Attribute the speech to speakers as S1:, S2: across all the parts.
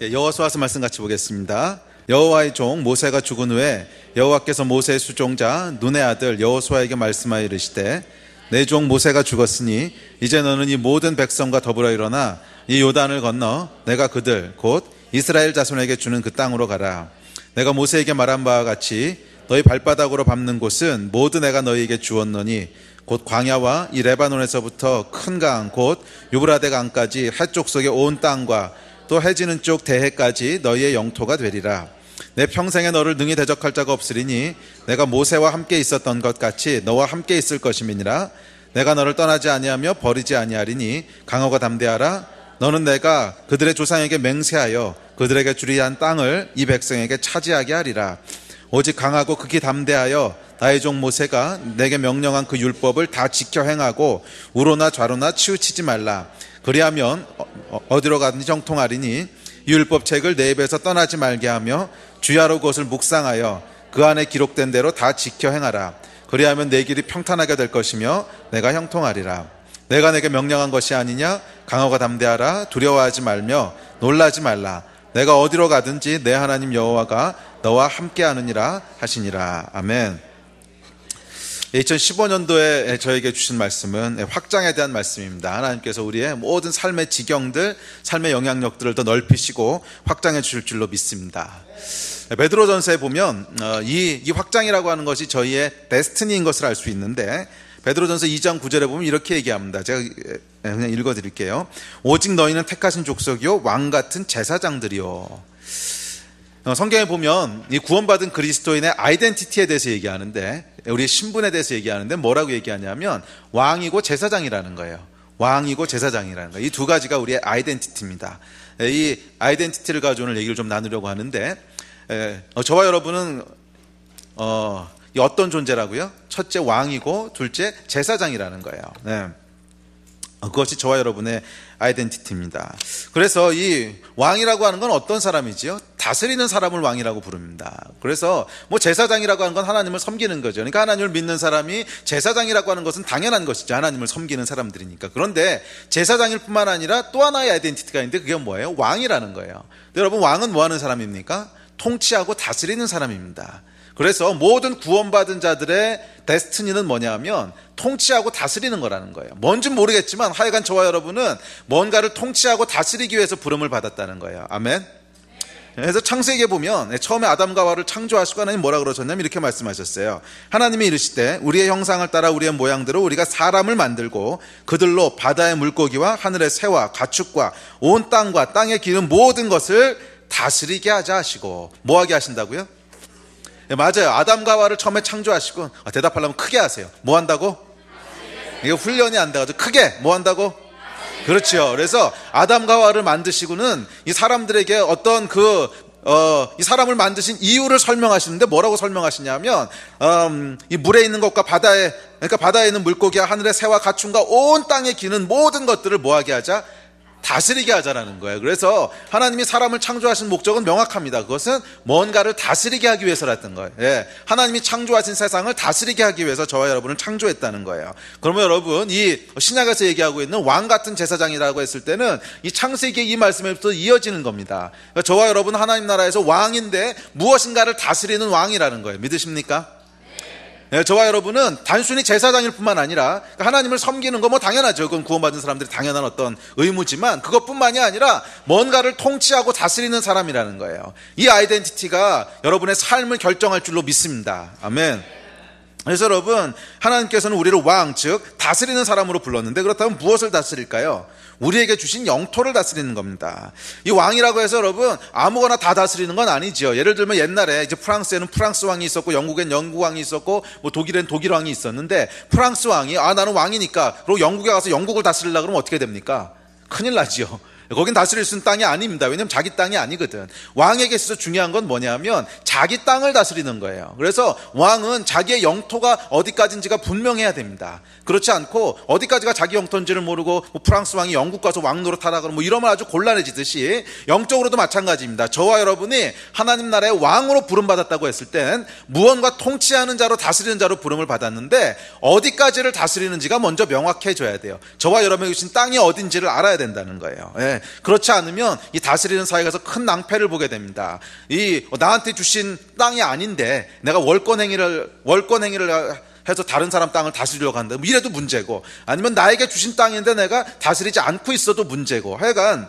S1: 여호수아서 말씀 같이 보겠습니다. 여호와의 종 모세가 죽은 후에 여호와께서 모세의 수종자 눈의 아들 여호수아에게 말씀하여 이르시되 내 종 모세가 죽었으니 이제 너는 이 모든 백성과 더불어 일어나 이 요단을 건너 내가 그들 곧 이스라엘 자손에게 주는 그 땅으로 가라. 내가 모세에게 말한 바와 같이 너희 발바닥으로 밟는 곳은 모두 내가 너희에게 주었노니 곧 광야와 이 레바논에서부터 큰 강 곧 유브라데 강까지 해쪽 속의 온 땅과 또 해지는 쪽 대해까지 너희의 영토가 되리라. 내 평생에 너를 능히 대적할 자가 없으리니 내가 모세와 함께 있었던 것 같이 너와 함께 있을 것임이니라. 내가 너를 떠나지 아니하며 버리지 아니하리니 강호가 담대하라. 너는 내가 그들의 조상에게 맹세하여 그들에게 주리라 한 땅을 이 백성에게 차지하게 하리라. 오직 강하고 극히 담대하여 나의 종 모세가 내게 명령한 그 율법을 다 지켜 행하고 우로나 좌로나 치우치지 말라. 그리하면 어디로 가든지 형통하리니 이 율법책을 내 입에서 떠나지 말게 하며 주야로 그것을 묵상하여 그 안에 기록된 대로 다 지켜 행하라. 그리하면 내 길이 평탄하게 될 것이며 내가 형통하리라. 내가 내게 명령한 것이 아니냐? 강하고 담대하라. 두려워하지 말며 놀라지 말라. 내가 어디로 가든지 내 하나님 여호와가 너와 함께하느니라 하시니라. 아멘. 2015년도에 저에게 주신 말씀은 확장에 대한 말씀입니다. 하나님께서 우리의 모든 삶의 지경들, 삶의 영향력들을 더 넓히시고 확장해 주실 줄로 믿습니다. 베드로전서에 보면 이 확장이라고 하는 것이 저희의 데스티니인 것을 알 수 있는데 베드로전서 2장 9절에 보면 이렇게 얘기합니다. 제가 그냥 읽어드릴게요. 오직 너희는 택하신 족속이요 왕같은 제사장들이요. 성경에 보면 이 구원받은 그리스도인의 아이덴티티에 대해서 얘기하는데 우리의 신분에 대해서 얘기하는데 뭐라고 얘기하냐면 왕이고 제사장이라는 거예요. 왕이고 제사장이라는 거예요. 이 두 가지가 우리의 아이덴티티입니다. 이 아이덴티티를 가지고 오늘 얘기를 좀 나누려고 하는데 저와 여러분은 어떤 존재라고요? 첫째 왕이고 둘째 제사장이라는 거예요. 네. 그것이 저와 여러분의 아이덴티티입니다. 그래서 이 왕이라고 하는 건 어떤 사람이지요? 다스리는 사람을 왕이라고 부릅니다. 그래서 뭐 제사장이라고 하는 건 하나님을 섬기는 거죠. 그러니까 하나님을 믿는 사람이 제사장이라고 하는 것은 당연한 것이죠. 하나님을 섬기는 사람들이니까. 그런데 제사장일 뿐만 아니라 또 하나의 아이덴티티가 있는데 그게 뭐예요? 왕이라는 거예요. 여러분 왕은 뭐 하는 사람입니까? 통치하고 다스리는 사람입니다. 그래서 모든 구원받은 자들의 데스티니는 뭐냐 하면 통치하고 다스리는 거라는 거예요. 뭔지는 모르겠지만 하여간 저와 여러분은 뭔가를 통치하고 다스리기 위해서 부름을 받았다는 거예요. 아멘. 그래서 창세기에 보면 처음에 아담과 하와를 창조하시고 하나님 뭐라 그러셨냐면 이렇게 말씀하셨어요. 하나님이 이르시되 우리의 형상을 따라 우리의 모양대로 우리가 사람을 만들고 그들로 바다의 물고기와 하늘의 새와 가축과 온 땅과 땅에 기는 모든 것을 다스리게 하자 하시고 뭐 하게 하신다고요? 네, 맞아요. 아담과 하와를 처음에 창조하시고 대답하려면 크게 하세요. 뭐 한다고? 이거 훈련이 안 돼가지고 크게 뭐 한다고? 그렇죠. 그래서 아담과 하와를 만드시고는 이 사람들에게 어떤 이 사람을 만드신 이유를 설명하시는데 뭐라고 설명하시냐면 이 물에 있는 것과 그러니까 바다에 있는 물고기와 하늘의 새와 가축과 온 땅에 기는 모든 것들을 뭐하게 하자? 다스리게 하자라는 거예요. 그래서 하나님이 사람을 창조하신 목적은 명확합니다. 그것은 뭔가를 다스리게 하기 위해서였던 거예요. 예, 하나님이 창조하신 세상을 다스리게 하기 위해서 저와 여러분을 창조했다는 거예요. 그러면 여러분 이 신약에서 얘기하고 있는 왕 같은 제사장이라고 했을 때는 이 창세기의 이 말씀에부터 이어지는 겁니다. 그러니까 저와 여러분 하나님 나라에서 왕인데 무엇인가를 다스리는 왕이라는 거예요. 믿으십니까? 네, 저와 여러분은 단순히 제사장일 뿐만 아니라 하나님을 섬기는 거 뭐 당연하죠. 그건 구원받은 사람들이 당연한 어떤 의무지만 그것뿐만이 아니라 뭔가를 통치하고 다스리는 사람이라는 거예요. 이 아이덴티티가 여러분의 삶을 결정할 줄로 믿습니다. 아멘. 그래서 여러분 하나님께서는 우리를 왕, 즉 다스리는 사람으로 불렀는데 그렇다면 무엇을 다스릴까요? 우리에게 주신 영토를 다스리는 겁니다. 이 왕이라고 해서 여러분 아무거나 다 다스리는 건 아니죠. 예를 들면 옛날에 이제 프랑스에는 프랑스 왕이 있었고 영국엔 영국 왕이 있었고 뭐 독일엔 독일 왕이 있었는데 프랑스 왕이 나는 왕이니까 그리고 영국에 가서 영국을 다스리려고 그러면 어떻게 됩니까? 큰일 나지요. 거긴 다스릴 수 있는 땅이 아닙니다. 왜냐하면 자기 땅이 아니거든. 왕에게 있어서 중요한 건 뭐냐면 자기 땅을 다스리는 거예요. 그래서 왕은 자기의 영토가 어디까지인지가 분명해야 됩니다. 그렇지 않고 어디까지가 자기 영토인지를 모르고 뭐 프랑스 왕이 영국 가서 왕 노릇하라 그러면 뭐 이러면 아주 곤란해지듯이 영적으로도 마찬가지입니다. 저와 여러분이 하나님 나라의 왕으로 부름받았다고 했을 땐 무언가 통치하는 자로 다스리는 자로 부름을 받았는데 어디까지를 다스리는지가 먼저 명확해져야 돼요. 저와 여러분이 주신 땅이 어딘지를 알아야 된다는 거예요. 예. 예, 그렇지 않으면 이 다스리는 사회에서 큰 낭패를 보게 됩니다. 이 나한테 주신 땅이 아닌데 내가 월권행위를 해서 다른 사람 땅을 다스리려고 한다. 이래도 문제고, 아니면 나에게 주신 땅인데 내가 다스리지 않고 있어도 문제고, 하여간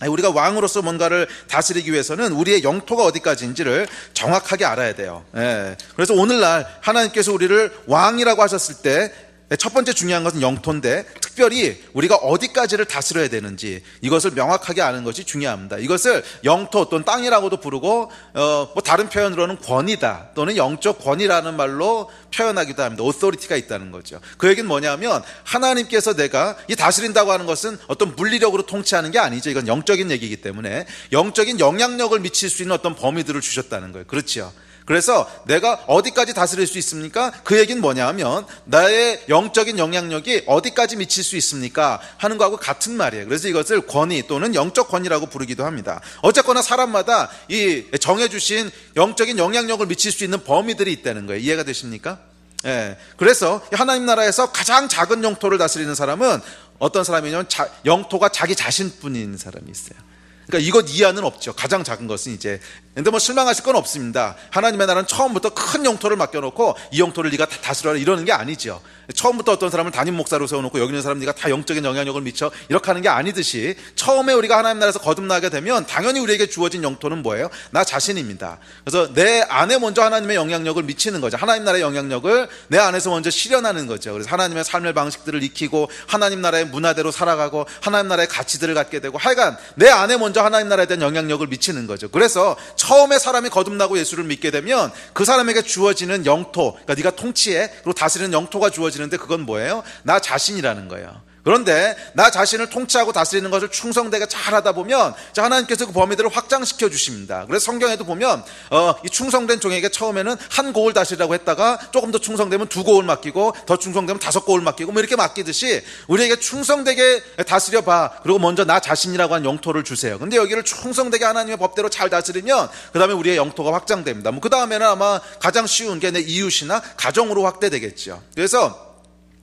S1: 우리가 왕으로서 뭔가를 다스리기 위해서는 우리의 영토가 어디까지인지를 정확하게 알아야 돼요. 예. 그래서 오늘날 하나님께서 우리를 왕이라고 하셨을 때 첫 번째 중요한 것은 영토인데, 특별히 우리가 어디까지를 다스려야 되는지 이것을 명확하게 아는 것이 중요합니다. 이것을 영토 또는 땅이라고도 부르고 뭐 다른 표현으로는 권위다 또는 영적 권위라는 말로 표현하기도 합니다. 오토리티가 있다는 거죠. 그 얘기는 뭐냐면 하나님께서 내가 이 다스린다고 하는 것은 어떤 물리력으로 통치하는 게 아니죠. 이건 영적인 얘기이기 때문에 영적인 영향력을 미칠 수 있는 어떤 범위들을 주셨다는 거예요. 그렇죠. 그래서 내가 어디까지 다스릴 수 있습니까? 그 얘기는 뭐냐 하면 나의 영적인 영향력이 어디까지 미칠 수 있습니까? 하는 거하고 같은 말이에요. 그래서 이것을 권위 또는 영적 권위라고 부르기도 합니다. 어쨌거나 사람마다 이 정해주신 영적인 영향력을 미칠 수 있는 범위들이 있다는 거예요. 이해가 되십니까? 예. 그래서 하나님 나라에서 가장 작은 영토를 다스리는 사람은 어떤 사람이냐면 영토가 자기 자신뿐인 사람이 있어요. 그러니까 이것 이하는 없죠. 가장 작은 것은 이제. 근데 뭐 실망하실 건 없습니다. 하나님의 나라는 처음부터 큰 영토를 맡겨놓고 이 영토를 네가 다 다스려라 이러는 게 아니죠. 처음부터 어떤 사람을 담임 목사로 세워놓고 여기 있는 사람 네가 다 영적인 영향력을 미쳐 이렇게 하는 게 아니듯이, 처음에 우리가 하나님 나라에서 거듭나게 되면 당연히 우리에게 주어진 영토는 뭐예요? 나 자신입니다. 그래서 내 안에 먼저 하나님의 영향력을 미치는 거죠. 하나님 나라의 영향력을 내 안에서 먼저 실현하는 거죠. 그래서 하나님의 삶의 방식들을 익히고 하나님 나라의 문화대로 살아가고 하나님 나라의 가치들을 갖게 되고, 하여간 내 안에 먼저 하나님 나라에 대한 영향력을 미치는 거죠. 그래서 처음에 사람이 거듭나고 예수를 믿게 되면 그 사람에게 주어지는 영토, 그러니까 네가 통치해 그리고 다스리는 영토가 주어지는데, 그건 뭐예요? 나 자신이라는 거예요. 그런데 나 자신을 통치하고 다스리는 것을 충성되게 잘하다 보면 하나님께서 그 범위들을 확장시켜 주십니다. 그래서 성경에도 보면 이 충성된 종에게 처음에는 한 고을 다스리라고 했다가 조금 더 충성되면 2고을 맡기고 더 충성되면 5고을 맡기고 뭐 이렇게 맡기듯이 우리에게 충성되게 다스려봐. 그리고 먼저 나 자신이라고 한 영토를 주세요. 근데 여기를 충성되게 하나님의 법대로 잘 다스리면 그 다음에 우리의 영토가 확장됩니다. 뭐 그 다음에는 아마 가장 쉬운 게 내 이웃이나 가정으로 확대되겠죠. 그래서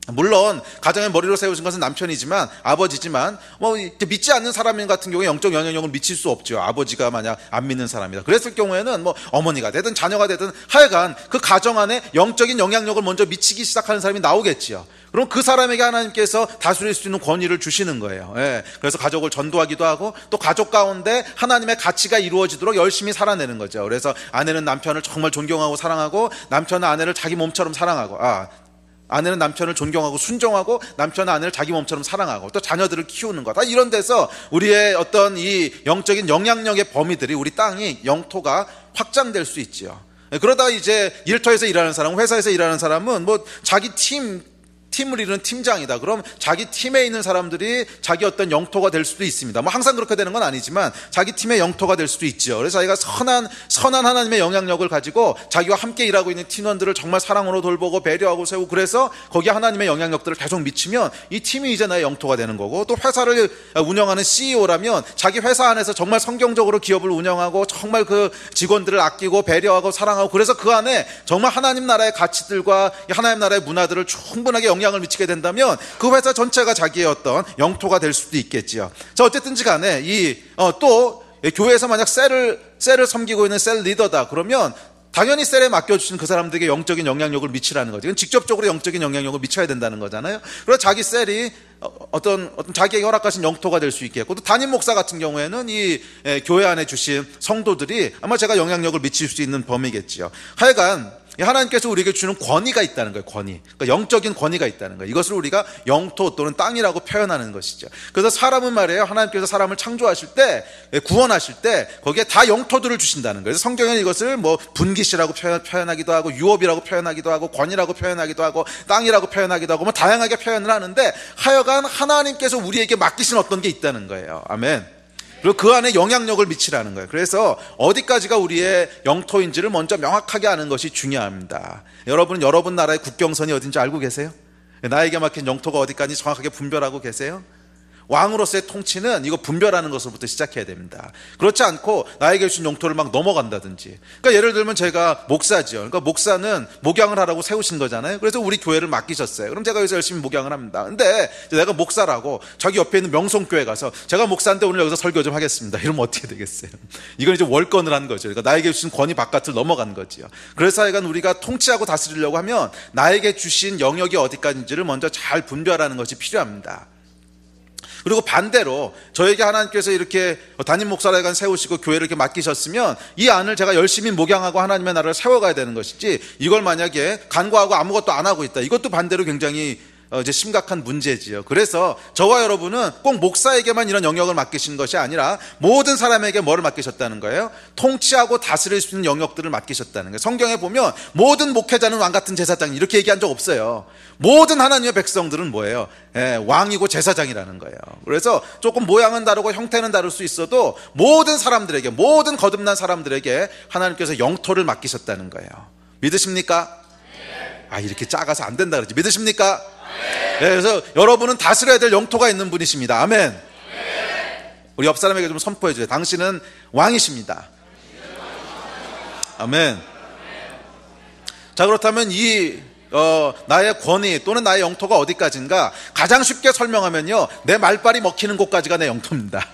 S1: 물론 가정의 머리로 세우신 것은 남편이지만, 아버지지만 뭐 믿지 않는 사람 같은 경우에 영적 영향력을 미칠 수 없죠. 아버지가 만약 안 믿는 사람이다 그랬을 경우에는 뭐 어머니가 되든 자녀가 되든 하여간 그 가정 안에 영적인 영향력을 먼저 미치기 시작하는 사람이 나오겠지요. 그럼 그 사람에게 하나님께서 다스릴 수 있는 권위를 주시는 거예요. 예. 그래서 가족을 전도하기도 하고 또 가족 가운데 하나님의 가치가 이루어지도록 열심히 살아내는 거죠. 그래서 아내는 남편을 정말 존경하고 사랑하고 남편은 아내를 자기 몸처럼 사랑하고, 아내는 남편을 존경하고 순종하고 남편은 아내를 자기 몸처럼 사랑하고 또 자녀들을 키우는 것, 이런 데서 우리의 어떤 이 영적인 영향력의 범위들이, 우리 땅이 영토가 확장될 수 있지요. 그러다가 이제 일터에서 일하는 사람, 회사에서 일하는 사람은 뭐 자기 팀을 이루는 팀장이다. 그럼 자기 팀에 있는 사람들이 자기 어떤 영토가 될 수도 있습니다. 뭐 항상 그렇게 되는 건 아니지만 자기 팀의 영토가 될 수도 있죠. 그래서 자기가 선한 하나님의 영향력을 가지고 자기와 함께 일하고 있는 팀원들을 정말 사랑으로 돌보고 배려하고 세우고, 그래서 거기에 하나님의 영향력들을 계속 미치면 이 팀이 이제 나의 영토가 되는 거고, 또 회사를 운영하는 CEO라면 자기 회사 안에서 정말 성경적으로 기업을 운영하고 정말 그 직원들을 아끼고 배려하고 사랑하고, 그래서 그 안에 정말 하나님 나라의 가치들과 하나님 나라의 문화들을 충분하게 영향을 미치게 된다면 그 회사 전체가 자기의 어떤 영토가 될 수도 있겠지요. 자, 어쨌든지 간에 또 교회에서 만약 셀을 섬기고 있는 셀 리더다 그러면 당연히 셀에 맡겨주신 그 사람들에게 영적인 영향력을 미치라는 거죠. 직접적으로 영적인 영향력을 미쳐야 된다는 거잖아요. 그래서 자기 셀이 어떤 자기에게 허락하신 영토가 될 수 있겠고, 또 담임 목사 같은 경우에는 이 교회 안에 주신 성도들이 아마 제가 영향력을 미칠 수 있는 범위겠지요. 하여간 하나님께서 우리에게 주는 권위가 있다는 거예요. 권위. 그러니까 영적인 권위가 있다는 거예요. 이것을 우리가 영토 또는 땅이라고 표현하는 것이죠. 그래서 사람은 말이에요, 하나님께서 사람을 창조하실 때, 구원하실 때 거기에 다 영토들을 주신다는 거예요. 그래서 성경은 이것을 뭐 분깃이라고 표현하기도 하고, 유업이라고 표현하기도 하고, 권위라고 표현하기도 하고, 땅이라고 표현하기도 하고, 뭐 다양하게 표현을 하는데, 하여간 하나님께서 우리에게 맡기신 어떤 게 있다는 거예요. 아멘. 그리고 그 안에 영향력을 미치라는 거예요. 그래서 어디까지가 우리의 영토인지를 먼저 명확하게 아는 것이 중요합니다. 여러분은 여러분 나라의 국경선이 어딘지 알고 계세요? 나에게 맡긴 영토가 어디까지 정확하게 분별하고 계세요? 왕으로서의 통치는 이거 분별하는 것으로부터 시작해야 됩니다. 그렇지 않고 나에게 주신 용토를 막 넘어간다든지. 그러니까 예를 들면 제가 목사지요. 그러니까 목사는 목양을 하라고 세우신 거잖아요. 그래서 우리 교회를 맡기셨어요. 그럼 제가 여기서 열심히 목양을 합니다. 근데 내가 목사라고 저기 옆에 있는 명성교회 가서 제가 목사인데 오늘 여기서 설교 좀 하겠습니다. 이러면 어떻게 되겠어요? 이건 이제 월권을 한 거죠. 그러니까 나에게 주신 권위 바깥을 넘어간 거지요. 그래서 하여간 우리가 통치하고 다스리려고 하면 나에게 주신 영역이 어디까지인지를 먼저 잘 분별하는 것이 필요합니다. 그리고 반대로 저에게 하나님께서 이렇게 담임 목사를 세우시고 교회를 이렇게 맡기셨으면 이 안을 제가 열심히 목양하고 하나님의 나라를 세워가야 되는 것이지, 이걸 만약에 간과하고 아무것도 안 하고 있다, 이것도 반대로 굉장히 이제 심각한 문제지요. 그래서 저와 여러분은 꼭 목사에게만 이런 영역을 맡기신 것이 아니라 모든 사람에게 뭐를 맡기셨다는 거예요? 통치하고 다스릴 수 있는 영역들을 맡기셨다는 거예요. 성경에 보면 모든 목회자는 왕같은 제사장 이렇게 얘기한 적 없어요. 모든 하나님의 백성들은 뭐예요? 왕이고 제사장이라는 거예요. 그래서 조금 모양은 다르고 형태는 다를 수 있어도 모든 사람들에게, 모든 거듭난 사람들에게 하나님께서 영토를 맡기셨다는 거예요. 믿으십니까? 이렇게 작아서 안 된다 그러지. 믿으십니까? 그래서 여러분은 다스려야 될 영토가 있는 분이십니다. 아멘. 우리 옆 사람에게 좀 선포해 주세요. 당신은 왕이십니다. 아멘. 자, 그렇다면 나의 권위 또는 나의 영토가 어디까지인가? 가장 쉽게 설명하면요, 내 말빨이 먹히는 곳까지가 내 영토입니다.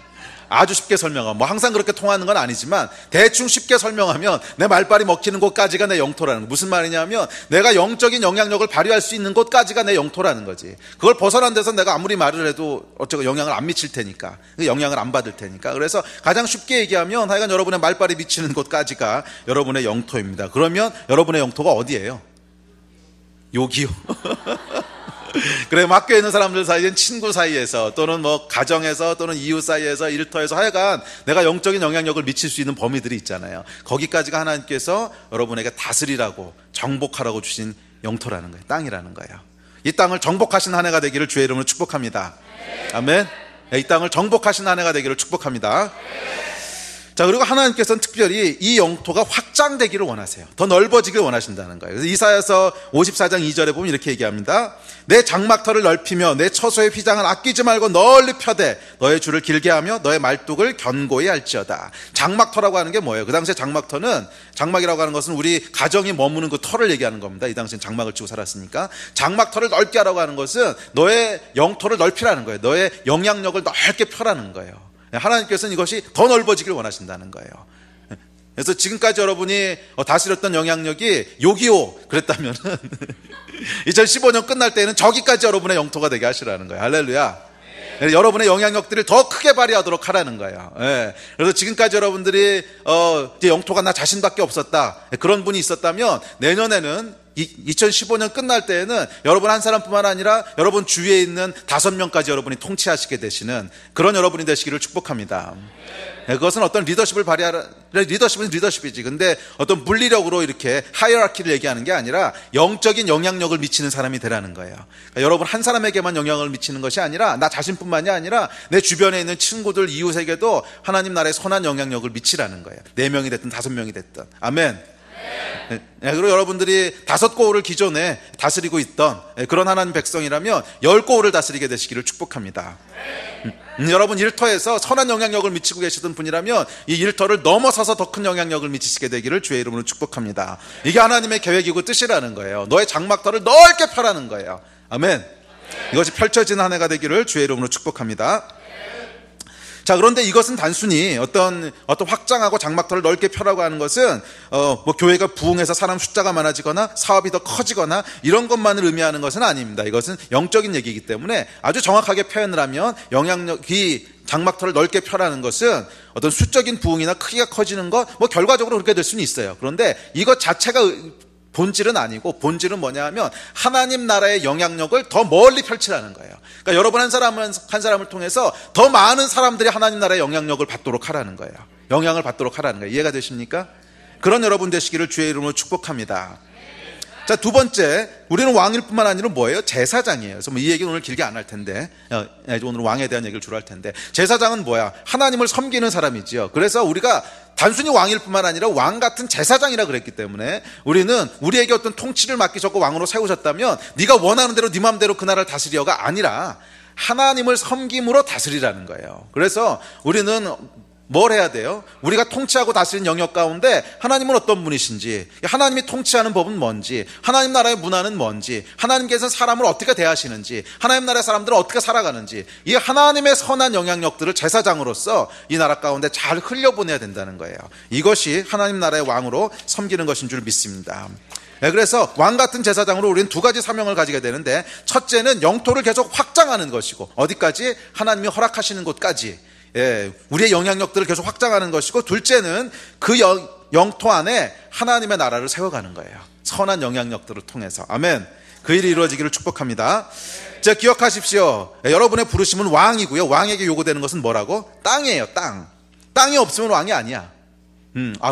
S1: 아주 쉽게 설명하면, 뭐 항상 그렇게 통하는 건 아니지만 대충 쉽게 설명하면 내 말빨이 먹히는 곳까지가 내 영토라는 거. 무슨 말이냐면 내가 영적인 영향력을 발휘할 수 있는 곳까지가 내 영토라는 거지. 그걸 벗어난 데서 내가 아무리 말을 해도 어쩌고 영향을 안 미칠 테니까, 영향을 안 받을 테니까. 그래서 가장 쉽게 얘기하면 하여간 여러분의 말빨이 미치는 곳까지가 여러분의 영토입니다. 그러면 여러분의 영토가 어디예요? 여기요. 그래, 학교에 있는 사람들 사이엔 친구 사이에서 또는 뭐 가정에서 또는 이웃 사이에서 일터에서 하여간 내가 영적인 영향력을 미칠 수 있는 범위들이 있잖아요. 거기까지가 하나님께서 여러분에게 다스리라고 정복하라고 주신 영토라는 거예요. 땅이라는 거예요. 이 땅을 정복하신 한 해가 되기를 주의 이름으로 축복합니다. 아멘. 이 땅을 정복하신 한 해가 되기를 축복합니다. 자, 그리고 하나님께서는 특별히 이 영토가 확장되기를 원하세요. 더 넓어지길 원하신다는 거예요. 그래서 이사야서 54장 2절에 보면 이렇게 얘기합니다. 내 장막터를 넓히며 내 처소의 휘장을 아끼지 말고 널리 펴되 너의 줄을 길게 하며 너의 말뚝을 견고히 할지어다. 장막터라고 하는 게 뭐예요? 그 당시에 장막이라고 하는 것은 우리 가정이 머무는 그 터를 얘기하는 겁니다. 이 당시엔 장막을 치고 살았으니까. 장막터를 넓게 하라고 하는 것은 너의 영토를 넓히라는 거예요. 너의 영향력을 넓게 펴라는 거예요. 하나님께서는 이것이 더 넓어지길 원하신다는 거예요. 그래서 지금까지 여러분이 다스렸던 영향력이 요기요 그랬다면 2015년 끝날 때에는 저기까지 여러분의 영토가 되게 하시라는 거예요. 할렐루야. 여러분의 영향력들을 더 크게 발휘하도록 하라는 거예요. 그래서 지금까지 여러분들이 이제 영토가 나 자신밖에 없었다, 그런 분이 있었다면 내년에는 2015년 끝날 때에는 여러분 한 사람뿐만 아니라 여러분 주위에 있는 5명까지 여러분이 통치하시게 되시는 그런 여러분이 되시기를 축복합니다. 그것은 어떤 리더십을 리더십은 리더십이지. 근데 어떤 물리력으로 이렇게 하이어라키를 얘기하는 게 아니라 영적인 영향력을 미치는 사람이 되라는 거예요. 그러니까 여러분 한 사람에게만 영향을 미치는 것이 아니라 나 자신뿐만이 아니라 내 주변에 있는 친구들, 이웃에게도 하나님 나라의 선한 영향력을 미치라는 거예요. 4명이 됐든 5명이 됐든. 아멘. 그리고 여러분들이 5고을을 기존에 다스리고 있던 그런 하나님 백성이라면 10고을을 다스리게 되시기를 축복합니다. 여러분 일터에서 선한 영향력을 미치고 계시던 분이라면 이 일터를 넘어서서 더 큰 영향력을 미치시게 되기를 주의 이름으로 축복합니다. 이게 하나님의 계획이고 뜻이라는 거예요. 너의 장막터를 넓게 펴라는 거예요. 아멘. 이것이 펼쳐진 한 해가 되기를 주의 이름으로 축복합니다. 자, 그런데 이것은 단순히 어떤 확장하고 장막터를 넓게 펴라고 하는 것은 뭐 교회가 부흥해서 사람 숫자가 많아지거나 사업이 더 커지거나 이런 것만을 의미하는 것은 아닙니다. 이것은 영적인 얘기이기 때문에 아주 정확하게 표현을 하면 영향력이 장막터를 넓게 펴라는 것은 어떤 수적인 부흥이나 크기가 커지는 것, 뭐 결과적으로 그렇게 될 수는 있어요. 그런데 이것 자체가 본질은 아니고, 본질은 뭐냐 하면 하나님 나라의 영향력을 더 멀리 펼치라는 거예요. 그러니까 여러분 한 사람을 통해서 더 많은 사람들이 하나님 나라의 영향력을 받도록 하라는 거예요. 영향을 받도록 하라는 거예요. 이해가 되십니까? 그런 여러분 되시기를 주의 이름으로 축복합니다. 자, 두 번째, 우리는 왕일 뿐만 아니라 뭐예요? 제사장이에요. 그래서 이 얘기는 오늘 길게 안 할 텐데, 오늘 왕에 대한 얘기를 주로 할 텐데, 제사장은 뭐야? 하나님을 섬기는 사람이지요. 그래서 우리가 단순히 왕일 뿐만 아니라 왕 같은 제사장이라 그랬기 때문에 우리는 우리에게 어떤 통치를 맡기셨고 왕으로 세우셨다면 네가 원하는 대로 네 마음대로 그 나라를 다스려가 아니라 하나님을 섬김으로 다스리라는 거예요. 그래서 우리는 뭘 해야 돼요? 우리가 통치하고 다스리는 영역 가운데 하나님은 어떤 분이신지, 하나님이 통치하는 법은 뭔지, 하나님 나라의 문화는 뭔지, 하나님께서 사람을 어떻게 대하시는지, 하나님 나라의 사람들은 어떻게 살아가는지, 이 하나님의 선한 영향력들을 제사장으로서 이 나라 가운데 잘 흘려보내야 된다는 거예요. 이것이 하나님 나라의 왕으로 섬기는 것인 줄 믿습니다. 그래서 왕 같은 제사장으로 우리는 두 가지 사명을 가지게 되는데, 첫째는 영토를 계속 확장하는 것이고, 어디까지? 하나님이 허락하시는 곳까지 우리의 영향력들을 계속 확장하는 것이고, 둘째는 그 영토 안에 하나님의 나라를 세워가는 거예요. 선한 영향력들을 통해서. 아멘. 그 일이 이루어지기를 축복합니다. 자, 기억하십시오. 여러분의 부르심은 왕이고요. 왕에게 요구되는 것은 뭐라고? 땅이에요. 땅이 없으면 왕이 아니야.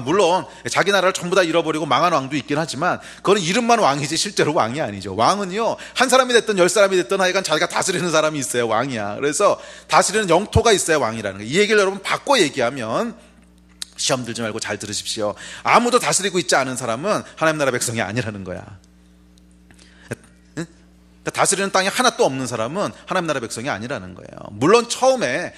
S1: 물론 자기 나라를 전부 다 잃어버리고 망한 왕도 있긴 하지만 그건 이름만 왕이지 실제로 왕이 아니죠. 왕은요, 한 사람이 됐든 10사람이 됐든 하여간 자기가 다스리는 사람이 있어야 왕이야. 그래서 다스리는 영토가 있어야 왕이라는 거예요. 이 얘기를 여러분 바꿔 얘기하면, 시험 들지 말고 잘 들으십시오. 아무도 다스리고 있지 않은 사람은 하나님 나라 백성이 아니라는 거야. 다스리는 땅이 하나도 없는 사람은 하나님 나라 백성이 아니라는 거예요. 물론 처음에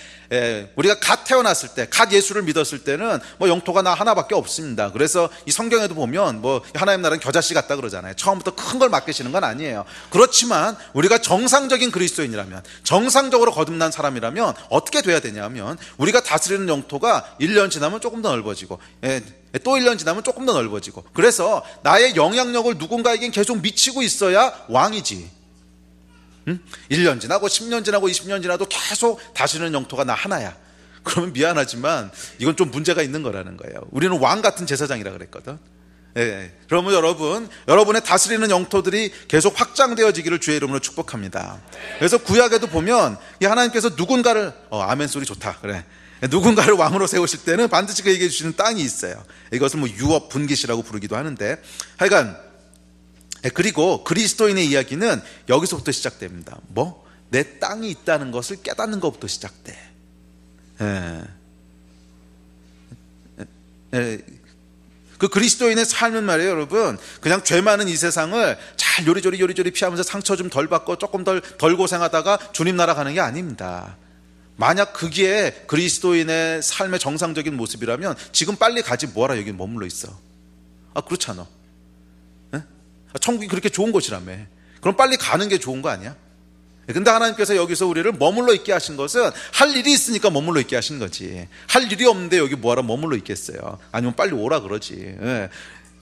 S1: 우리가 갓 태어났을 때, 갓 예수를 믿었을 때는 영토가 나 하나밖에 없습니다. 그래서 이 성경에도 보면 하나님 나라는 겨자씨 같다 그러잖아요. 처음부터 큰 걸 맡기시는 건 아니에요. 그렇지만 우리가 정상적인 그리스도인이라면, 정상적으로 거듭난 사람이라면 어떻게 돼야 되냐면, 우리가 다스리는 영토가 1년 지나면 조금 더 넓어지고, 또 1년 지나면 조금 더 넓어지고, 그래서 나의 영향력을 누군가에겐 계속 미치고 있어야 왕이지. 1년 지나고 10년 지나고 20년 지나도 계속 다스리는 영토가 나 하나야. 그러면 미안하지만 이건 좀 문제가 있는 거라는 거예요. 우리는 왕 같은 제사장이라 그랬거든. 그러면 여러분의 다스리는 영토들이 계속 확장되어지기를 주의 이름으로 축복합니다. 그래서 구약에도 보면 이 하나님께서 누군가를 아멘 소리 좋다. 그래. 누군가를 왕으로 세우실 때는 반드시 그 얘기해 주시는 땅이 있어요. 이것을 유업 분깃이라고 부르기도 하는데, 하여간 그리고 그리스도인의 이야기는 여기서부터 시작됩니다. 내 땅이 있다는 것을 깨닫는 것부터 시작돼. 그 그리스도인의 삶은 말이에요, 여러분, 그냥 죄 많은 이 세상을 잘 요리조리 피하면서 상처 좀 덜 받고 조금 덜 고생하다가 주님 나라 가는 게 아닙니다. 만약 그게 그리스도인의 삶의 정상적인 모습이라면 지금 빨리 가지 뭐하라 여기 머물러 있어. 그렇잖아. 천국이 그렇게 좋은 곳이라며. 그럼 빨리 가는 게 좋은 거 아니야? 근데 하나님께서 여기서 우리를 머물러 있게 하신 것은 할 일이 있으니까 머물러 있게 하신 거지. 할 일이 없는데 여기 뭐하러 머물러 있겠어요? 아니면 빨리 오라 그러지.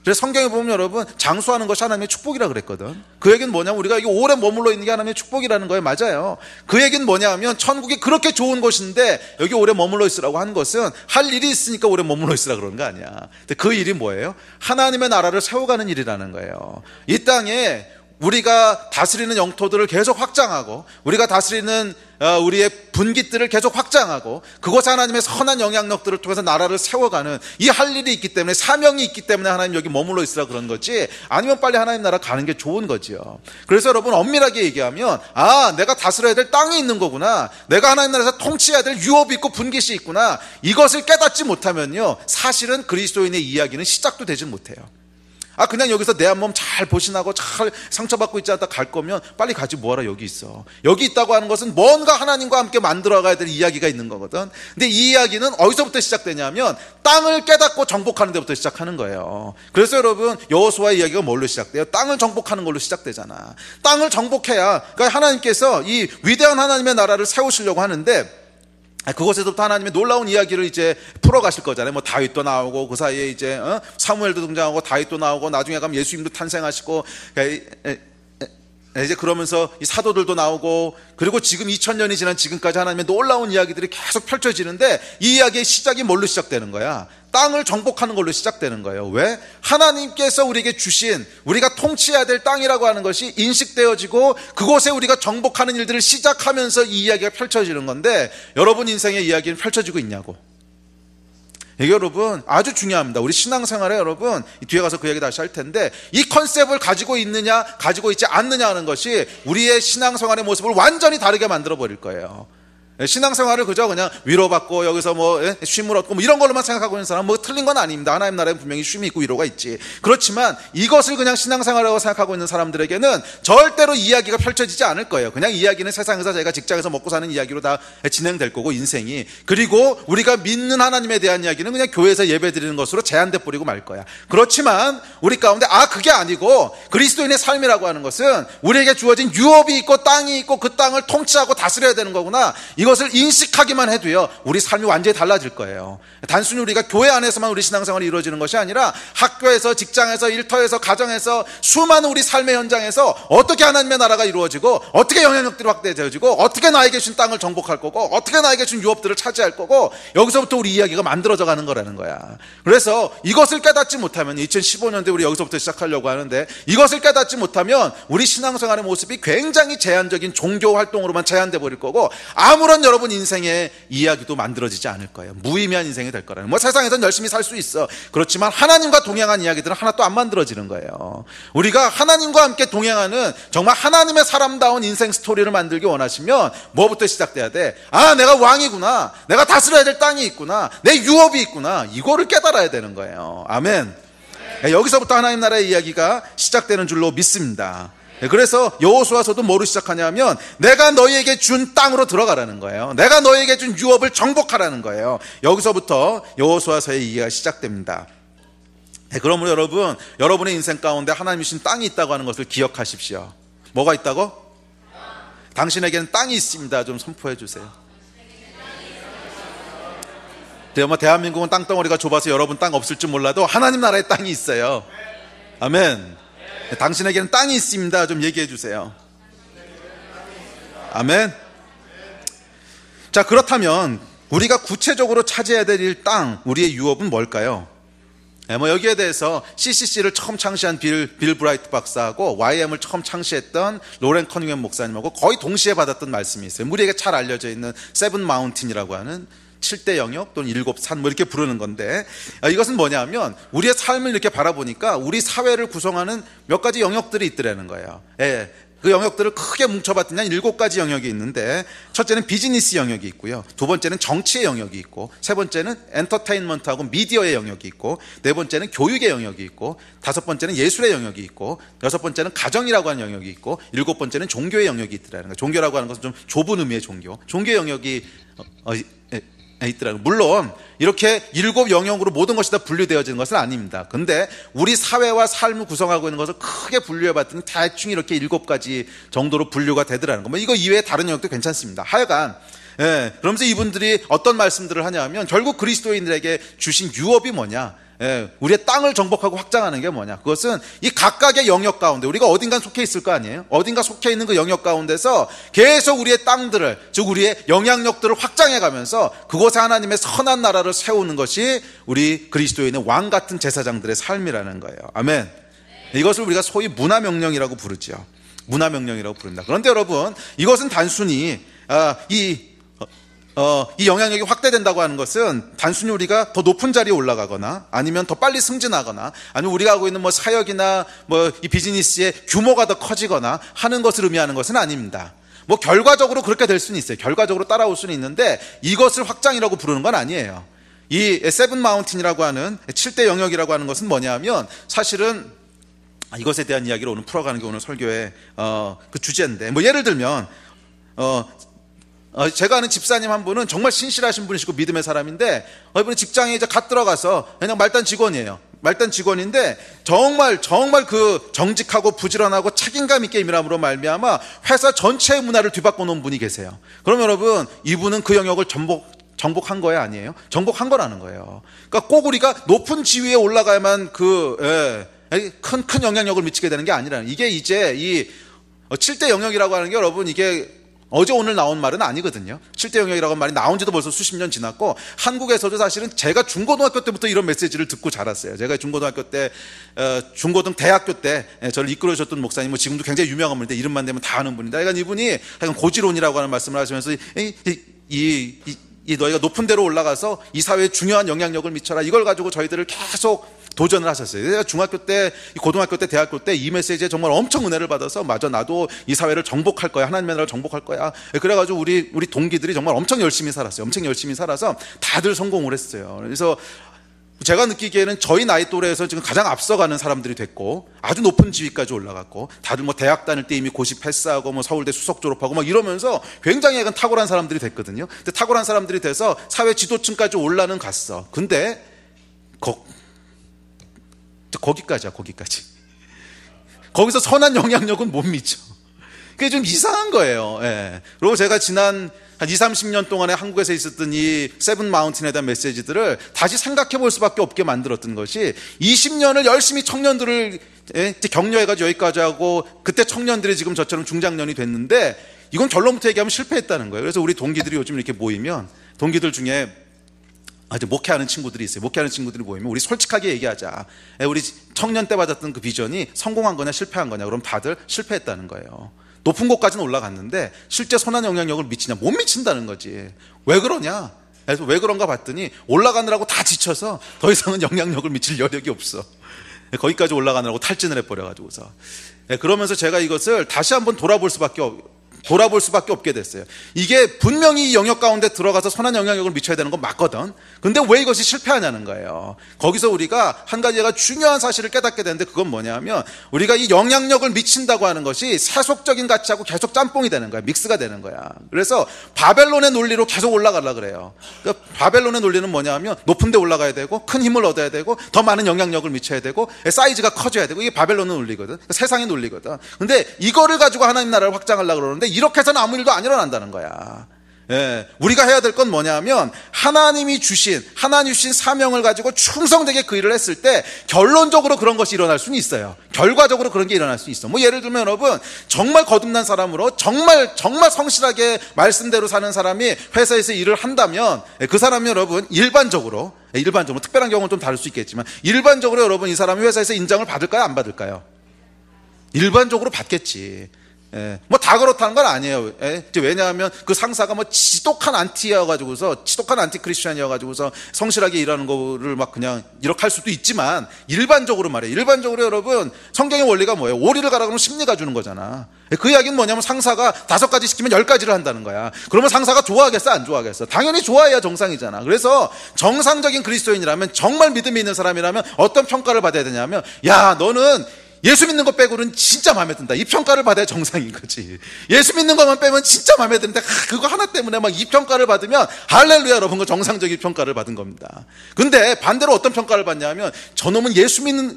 S1: 그래서 성경에 보면 여러분, 장수하는 것이 하나님의 축복이라 그랬거든. 그 얘기는 뭐냐면 우리가 이게 오래 머물러 있는 게 하나님의 축복이라는 거예요. 맞아요. 그 얘기는 뭐냐면 천국이 그렇게 좋은 곳인데 여기 오래 머물러 있으라고 한 것은 할 일이 있으니까 오래 머물러 있으라 그러는 거 아니야. 근데 그 일이 뭐예요? 하나님의 나라를 세워가는 일이라는 거예요. 이 땅에 우리가 다스리는 영토들을 계속 확장하고, 우리가 다스리는 우리의 분깃들을 계속 확장하고, 그곳에 하나님의 선한 영향력들을 통해서 나라를 세워가는 이 할 일이 있기 때문에, 사명이 있기 때문에 하나님 여기 머물러 있으라 그런 거지, 아니면 빨리 하나님 나라 가는 게 좋은 거지요. 그래서 여러분, 엄밀하게 얘기하면 내가 다스려야 될 땅이 있는 거구나, 내가 하나님 나라에서 통치해야 될 유업이 있고 분깃이 있구나, 이것을 깨닫지 못하면요, 사실은 그리스도인의 이야기는 시작도 되지 못해요. 그냥 여기서 내 한 몸 잘 보신하고 잘 상처받고 있지 않다 갈 거면 빨리 가지 뭐하라 여기 있어. 여기 있다고 하는 것은 뭔가 하나님과 함께 만들어가야 될 이야기가 있는 거거든. 근데 이 이야기는 어디서부터 시작되냐면 땅을 깨닫고 정복하는 데부터 시작하는 거예요. 그래서 여러분, 여호수아의 이야기가 뭘로 시작돼요? 땅을 정복하는 걸로 시작되잖아. 땅을 정복해야, 그러니까 하나님께서 이 위대한 하나님의 나라를 세우시려고 하는데, 그곳에서부터 하나님의 놀라운 이야기를 이제 풀어가실 거잖아요. 다윗도 나오고, 그 사이에 이제 사무엘도 등장하고, 다윗도 나오고, 나중에 가면 예수님도 탄생하시고, 이제 그러면서 이 사도들도 나오고, 그리고 지금 2000년이 지난 지금까지 하나님의 놀라운 이야기들이 계속 펼쳐지는데, 이 이야기의 시작이 뭘로 시작되는 거야? 땅을 정복하는 걸로 시작되는 거예요. 왜? 하나님께서 우리에게 주신, 우리가 통치해야 될 땅이라고 하는 것이 인식되어지고, 그곳에 우리가 정복하는 일들을 시작하면서 이 이야기가 펼쳐지는 건데, 여러분 인생의 이야기는 펼쳐지고 있냐고. 이게 여러분 아주 중요합니다. 우리 신앙생활에 여러분, 뒤에 가서 그 얘기 다시 할 텐데, 이 컨셉을 가지고 있느냐 가지고 있지 않느냐 하는 것이 우리의 신앙생활의 모습을 완전히 다르게 만들어 버릴 거예요. 신앙생활을 그저 그냥 위로받고 여기서 뭐 쉼을 얻고 뭐 이런 걸로만 생각하고 있는 사람 뭐 틀린 건 아닙니다. 하나님 나라에 분명히 쉼이 있고 위로가 있지. 그렇지만 이것을 그냥 신앙생활이라고 생각하고 있는 사람들에게는 절대로 이야기가 펼쳐지지 않을 거예요. 그냥 이야기는 세상에서 자기가 직장에서 먹고 사는 이야기로 다 진행될 거고 인생이. 그리고 우리가 믿는 하나님에 대한 이야기는 그냥 교회에서 예배 드리는 것으로 제한돼 버리고 말 거야. 그렇지만 우리 가운데 그게 아니고 그리스도인의 삶이라고 하는 것은 우리에게 주어진 유업이 있고 땅이 있고 그 땅을 통치하고 다스려야 되는 거구나. 이것을 인식하기만 해도요 우리 삶이 완전히 달라질 거예요. 단순히 우리가 교회 안에서만 우리 신앙생활이 이루어지는 것이 아니라 학교에서, 직장에서, 일터에서, 가정에서, 수많은 우리 삶의 현장에서 어떻게 하나님의 나라가 이루어지고 어떻게 영향력들이 확대되어지고 어떻게 나에게 준 땅을 정복할 거고 어떻게 나에게 준 유업들을 차지할 거고 여기서부터 우리 이야기가 만들어져 가는 거라는 거야. 그래서 이것을 깨닫지 못하면 2015년도에 우리 여기서부터 시작하려고 하는데 이것을 깨닫지 못하면 우리 신앙생활의 모습이 굉장히 제한적인 종교 활동으로만 제한돼 버릴 거고 아무런 여러분 인생의 이야기도 만들어지지 않을 거예요. 무의미한 인생이 될 거라는. 뭐 세상에선 열심히 살 수 있어. 그렇지만 하나님과 동행한 이야기들은 하나도 안 만들어지는 거예요. 우리가 하나님과 함께 동행하는 정말 하나님의 사람다운 인생 스토리를 만들기 원하시면 뭐부터 시작돼야 돼? 내가 왕이구나. 내가 다스려야 될 땅이 있구나. 내 유업이 있구나. 이거를 깨달아야 되는 거예요. 아멘. 여기서부터 하나님 나라의 이야기가 시작되는 줄로 믿습니다. 그래서 여호수아서도 뭐로 시작하냐면 내가 너희에게 준 땅으로 들어가라는 거예요. 내가 너희에게 준 유업을 정복하라는 거예요. 여기서부터 여호수아서의 이야기가 시작됩니다. 그러므로 여러분의 인생 가운데 하나님이 주신 땅이 있다고 하는 것을 기억하십시오. 뭐가 있다고? 당신에게는 땅이 있습니다. 좀 선포해 주세요. 대한민국은 땅덩어리가 좁아서 여러분 땅 없을 줄 몰라도 하나님 나라에 땅이 있어요. 아멘. 당신에게는 땅이 있습니다. 좀 얘기해 주세요. 아멘. 자, 그렇다면 우리가 구체적으로 차지해야 될 땅, 우리의 유업은 뭘까요? 여기에 대해서 CCC를 처음 창시한 빌 브라이트 박사하고 YM을 처음 창시했던 로렌 커닝햄 목사님하고 거의 동시에 받았던 말씀이 있어요. 우리에게 잘 알려져 있는 세븐 마운틴이라고 하는 7대 영역 또는 7산 뭐 이렇게 부르는 건데 이것은 뭐냐면 우리의 삶을 이렇게 바라보니까 우리 사회를 구성하는 몇 가지 영역들이 있더라는 거예요. 그 영역들을 크게 뭉쳐봤더니 7가지 영역이 있는데 첫째는 비즈니스 영역이 있고요. 두 번째는 정치의 영역이 있고 세 번째는 엔터테인먼트하고 미디어의 영역이 있고 네 번째는 교육의 영역이 있고 다섯 번째는 예술의 영역이 있고 여섯 번째는 가정이라고 하는 영역이 있고 일곱 번째는 종교의 영역이 있더라는 거예요. 종교라고 하는 것은 좀 좁은 의미의 종교의 영역이 있더라고요. 물론 이렇게 7 영역으로 모든 것이 다 분류되어지는 것은 아닙니다. 근데 우리 사회와 삶을 구성하고 있는 것을 크게 분류해봤더니 대충 이렇게 7가지 정도로 분류가 되더라는 거. 이거 이외에 다른 영역도 괜찮습니다. 하여간 그러면서 이분들이 어떤 말씀들을 하냐면 결국 그리스도인들에게 주신 유업이 뭐냐, 우리의 땅을 정복하고 확장하는 게 뭐냐, 그것은 이 각각의 영역 가운데 우리가 어딘가 속해 있을 거 아니에요. 어딘가 속해 있는 그 영역 가운데서 계속 우리의 땅들을, 즉 우리의 영향력들을 확장해 가면서 그곳에 하나님의 선한 나라를 세우는 것이 우리 그리스도인의 왕 같은 제사장들의 삶이라는 거예요. 아멘. 이것을 우리가 소위 문화명령이라고 부르죠. 문화명령이라고 부릅니다. 그런데 여러분, 이것은 단순히 이 영향력이 확대된다고 하는 것은 단순히 우리가 더 높은 자리에 올라가거나 아니면 더 빨리 승진하거나 아니면 우리가 하고 있는 사역이나 이 비즈니스의 규모가 더 커지거나 하는 것을 의미하는 것은 아닙니다. 결과적으로 그렇게 될 수는 있어요. 결과적으로 따라올 수는 있는데 이것을 확장이라고 부르는 건 아니에요. 이 세븐 마운틴이라고 하는 7대 영역이라고 하는 것은 뭐냐면 사실은 이것에 대한 이야기를 오늘 풀어가는 게 오늘 설교의 그 주제인데 예를 들면 제가 아는 집사님 한 분은 정말 신실하신 분이시고 믿음의 사람인데 이분이 직장에 이제 갓 들어가서 그냥 말단 직원이에요. 말단 직원인데 정말 그 정직하고 부지런하고 책임감 있게 일함으로 말미암아 회사 전체의 문화를 뒤바꿔 놓은 분이 계세요. 그럼 여러분, 이분은 그 영역을 정복한 거야, 아니에요? 정복한 거라는 거예요. 그러니까 꼭 우리가 높은 지위에 올라가야만 큰 영향력을 미치게 되는 게 아니라는, 이게 이제 이 7대 영역이라고 하는 게 여러분, 이게 어제 오늘 나온 말은 아니거든요. 7대 영역이라고 하는 말이 나온 지도 벌써 수십 년 지났고, 한국에서도 사실은 제가 중고등학교 때부터 이런 메시지를 듣고 자랐어요. 제가 중고등학교 때, 대학교 때 저를 이끌어 주셨던 목사님은 지금도 굉장히 유명한 분인데 이름만 대면 다 아는 분인데, 이분이 고지론이라고 하는 말씀을 하시면서 이 너희가 높은 데로 올라가서 이 사회에 중요한 영향력을 미쳐라. 이걸 가지고 저희들을 계속 도전을 하셨어요. 제가 중학교 때, 고등학교 때, 대학교 때 이 메시지에 정말 엄청 은혜를 받아서 맞아, 나도 이 사회를 정복할 거야. 하나님의 나라를 정복할 거야. 그래가지고 우리 동기들이 정말 엄청 열심히 살았어요. 엄청 열심히 살아서 다들 성공을 했어요. 그래서 제가 느끼기에는 저희 나이 또래에서 지금 가장 앞서가는 사람들이 됐고, 아주 높은 지위까지 올라갔고, 다들 뭐 대학 다닐 때 이미 고시 패스하고 뭐 서울대 수석 졸업하고 막 이러면서 굉장히 약간 탁월한 사람들이 됐거든요. 근데 탁월한 사람들이 돼서 사회 지도층까지 올라는 갔어. 근데 거기까지야, 거기까지. 거기서 선한 영향력은 못 미쳐. 그게 좀 이상한 거예요. 예. 그리고 제가 지난 한 20, 30년 동안에 한국에서 있었던 이 세븐 마운틴에 대한 메시지들을 다시 생각해 볼 수밖에 없게 만들었던 것이 20년을 열심히 청년들을 격려해가지고 여기까지 하고, 그때 청년들이 지금 저처럼 중장년이 됐는데 이건 결론부터 얘기하면 실패했다는 거예요. 그래서 우리 동기들이 요즘 이렇게 모이면, 동기들 중에 아주 목회하는 친구들이 있어요. 목회하는 친구들이 모이면 우리 솔직하게 얘기하자. 우리 청년 때 받았던 그 비전이 성공한 거냐 실패한 거냐. 그럼 다들 실패했다는 거예요. 높은 곳까지는 올라갔는데 실제 선한 영향력을 미치냐? 못 미친다는 거지. 왜 그러냐? 그래서 왜 그런가 봤더니 올라가느라고 다 지쳐서 더 이상은 영향력을 미칠 여력이 없어. 거기까지 올라가느라고 탈진을 해버려가지고서. 그러면서 제가 이것을 다시 한번 돌아볼 수밖에 없게 됐어요. 이게 분명히 이 영역 가운데 들어가서 선한 영향력을 미쳐야 되는 건 맞거든. 근데 왜 이것이 실패하냐는 거예요. 거기서 우리가 한 가지가 중요한 사실을 깨닫게 되는데, 그건 뭐냐면 우리가 이 영향력을 미친다고 하는 것이 세속적인 가치하고 계속 짬뽕이 되는 거야. 믹스가 되는 거야. 그래서 바벨론의 논리로 계속 올라가려고 그래요. 그러니까 바벨론의 논리는 뭐냐면 높은 데 올라가야 되고, 큰 힘을 얻어야 되고, 더 많은 영향력을 미쳐야 되고, 사이즈가 커져야 되고, 이게 바벨론의 논리거든. 그러니까 세상의 논리거든. 근데 이거를 가지고 하나님 나라를 확장하려고 그러는데 이렇게 해서는 아무 일도 안 일어난다는 거야. 우리가 해야 될 건 뭐냐면 하나님이 주신 사명을 가지고 충성되게 그 일을 했을 때 결론적으로 그런 것이 일어날 수는 있어요. 결과적으로 그런 게 일어날 수 있어. 뭐 예를 들면 여러분, 정말 거듭난 사람으로 정말 성실하게 말씀대로 사는 사람이 회사에서 일을 한다면 그 사람이 여러분 일반적으로 특별한 경우는 좀 다를 수 있겠지만 일반적으로 여러분 이 사람이 회사에서 인정을 받을까요? 안 받을까요? 일반적으로 받겠지. 뭐 다 그렇다는 건 아니에요. 왜냐하면 그 상사가 뭐 지독한 안티 크리스천이어가지고서 성실하게 일하는 거를 막 그냥 이렇게 할 수도 있지만, 일반적으로 말이에요. 일반적으로 여러분, 성경의 원리가 뭐예요? 오리를 가라 그러면 십리가 주는 거잖아. 그 이야기는 뭐냐면 상사가 5가지 시키면 10가지를 한다는 거야. 그러면 상사가 좋아하겠어? 안 좋아하겠어? 당연히 좋아해야 정상이잖아. 그래서 정상적인 그리스도인이라면, 정말 믿음이 있는 사람이라면 어떤 평가를 받아야 되냐면, 야, 너는 예수 믿는 거 빼고는 진짜 마음에 든다. 이 평가를 받아야 정상인 거지. 예수 믿는 것만 빼면 진짜 마음에 드는데 그거 하나 때문에 막 이 평가를 받으면 할렐루야, 여러분, 그 정상적인 평가를 받은 겁니다. 근데 반대로 어떤 평가를 받냐면, 저놈은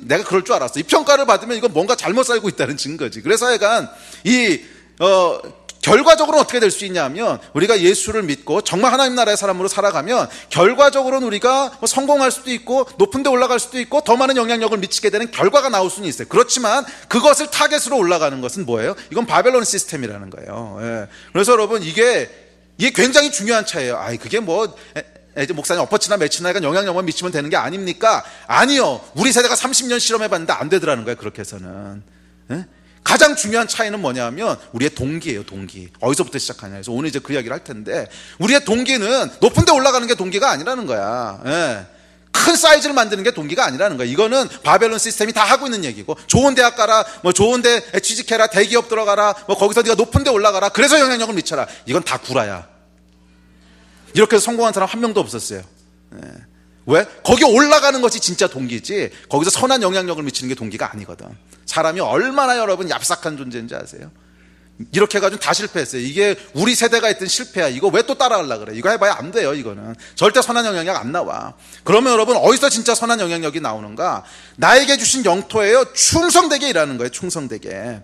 S1: 내가 그럴 줄 알았어. 이 평가를 받으면 이건 뭔가 잘못 살고 있다는 증거지. 그래서 약간 결과적으로는 어떻게 될 수 있냐면, 우리가 예수를 믿고 정말 하나님 나라의 사람으로 살아가면 결과적으로는 우리가 뭐 성공할 수도 있고 높은 데 올라갈 수도 있고 더 많은 영향력을 미치게 되는 결과가 나올 수는 있어요. 그렇지만 그것을 타겟으로 올라가는 것은 뭐예요? 이건 바벨론 시스템이라는 거예요. 그래서 여러분, 이게 굉장히 중요한 차이예요. 그게 뭐 목사님 엎어치나 매치나 약간 영향력만 미치면 되는 게 아닙니까? 아니요. 우리 세대가 30년 실험해봤는데 안 되더라는 거예요. 그렇게 해서는. 가장 중요한 차이는 뭐냐면 우리의 동기예요. 동기. 어디서부터 시작하냐 해서 오늘 이제 그 이야기를 할 텐데, 우리의 동기는 높은 데 올라가는 게 동기가 아니라는 거야. 큰 사이즈를 만드는 게 동기가 아니라는 거야. 이거는 바벨론 시스템이 다 하고 있는 얘기고, 좋은 대학 가라, 뭐 좋은 데 취직해라, 대기업 들어가라, 뭐 거기서 네가 높은 데 올라가라, 그래서 영향력을 미쳐라. 이건 다 구라야. 이렇게 해서 성공한 사람 한 명도 없었어요. 왜? 거기 올라가는 것이 진짜 동기지, 거기서 선한 영향력을 미치는 게 동기가 아니거든. 사람이 얼마나 여러분 얍삭한 존재인지 아세요? 이렇게 해가지고 다 실패했어요. 이게 우리 세대가 했던 실패야. 이거 왜 또 따라하려고 그래? 이거 해봐야 안 돼요. 이거는 절대 선한 영향력 안 나와. 그러면 여러분, 어디서 진짜 선한 영향력이 나오는가? 나에게 주신 영토예요. 충성되게 일하는 거예요. 충성되게.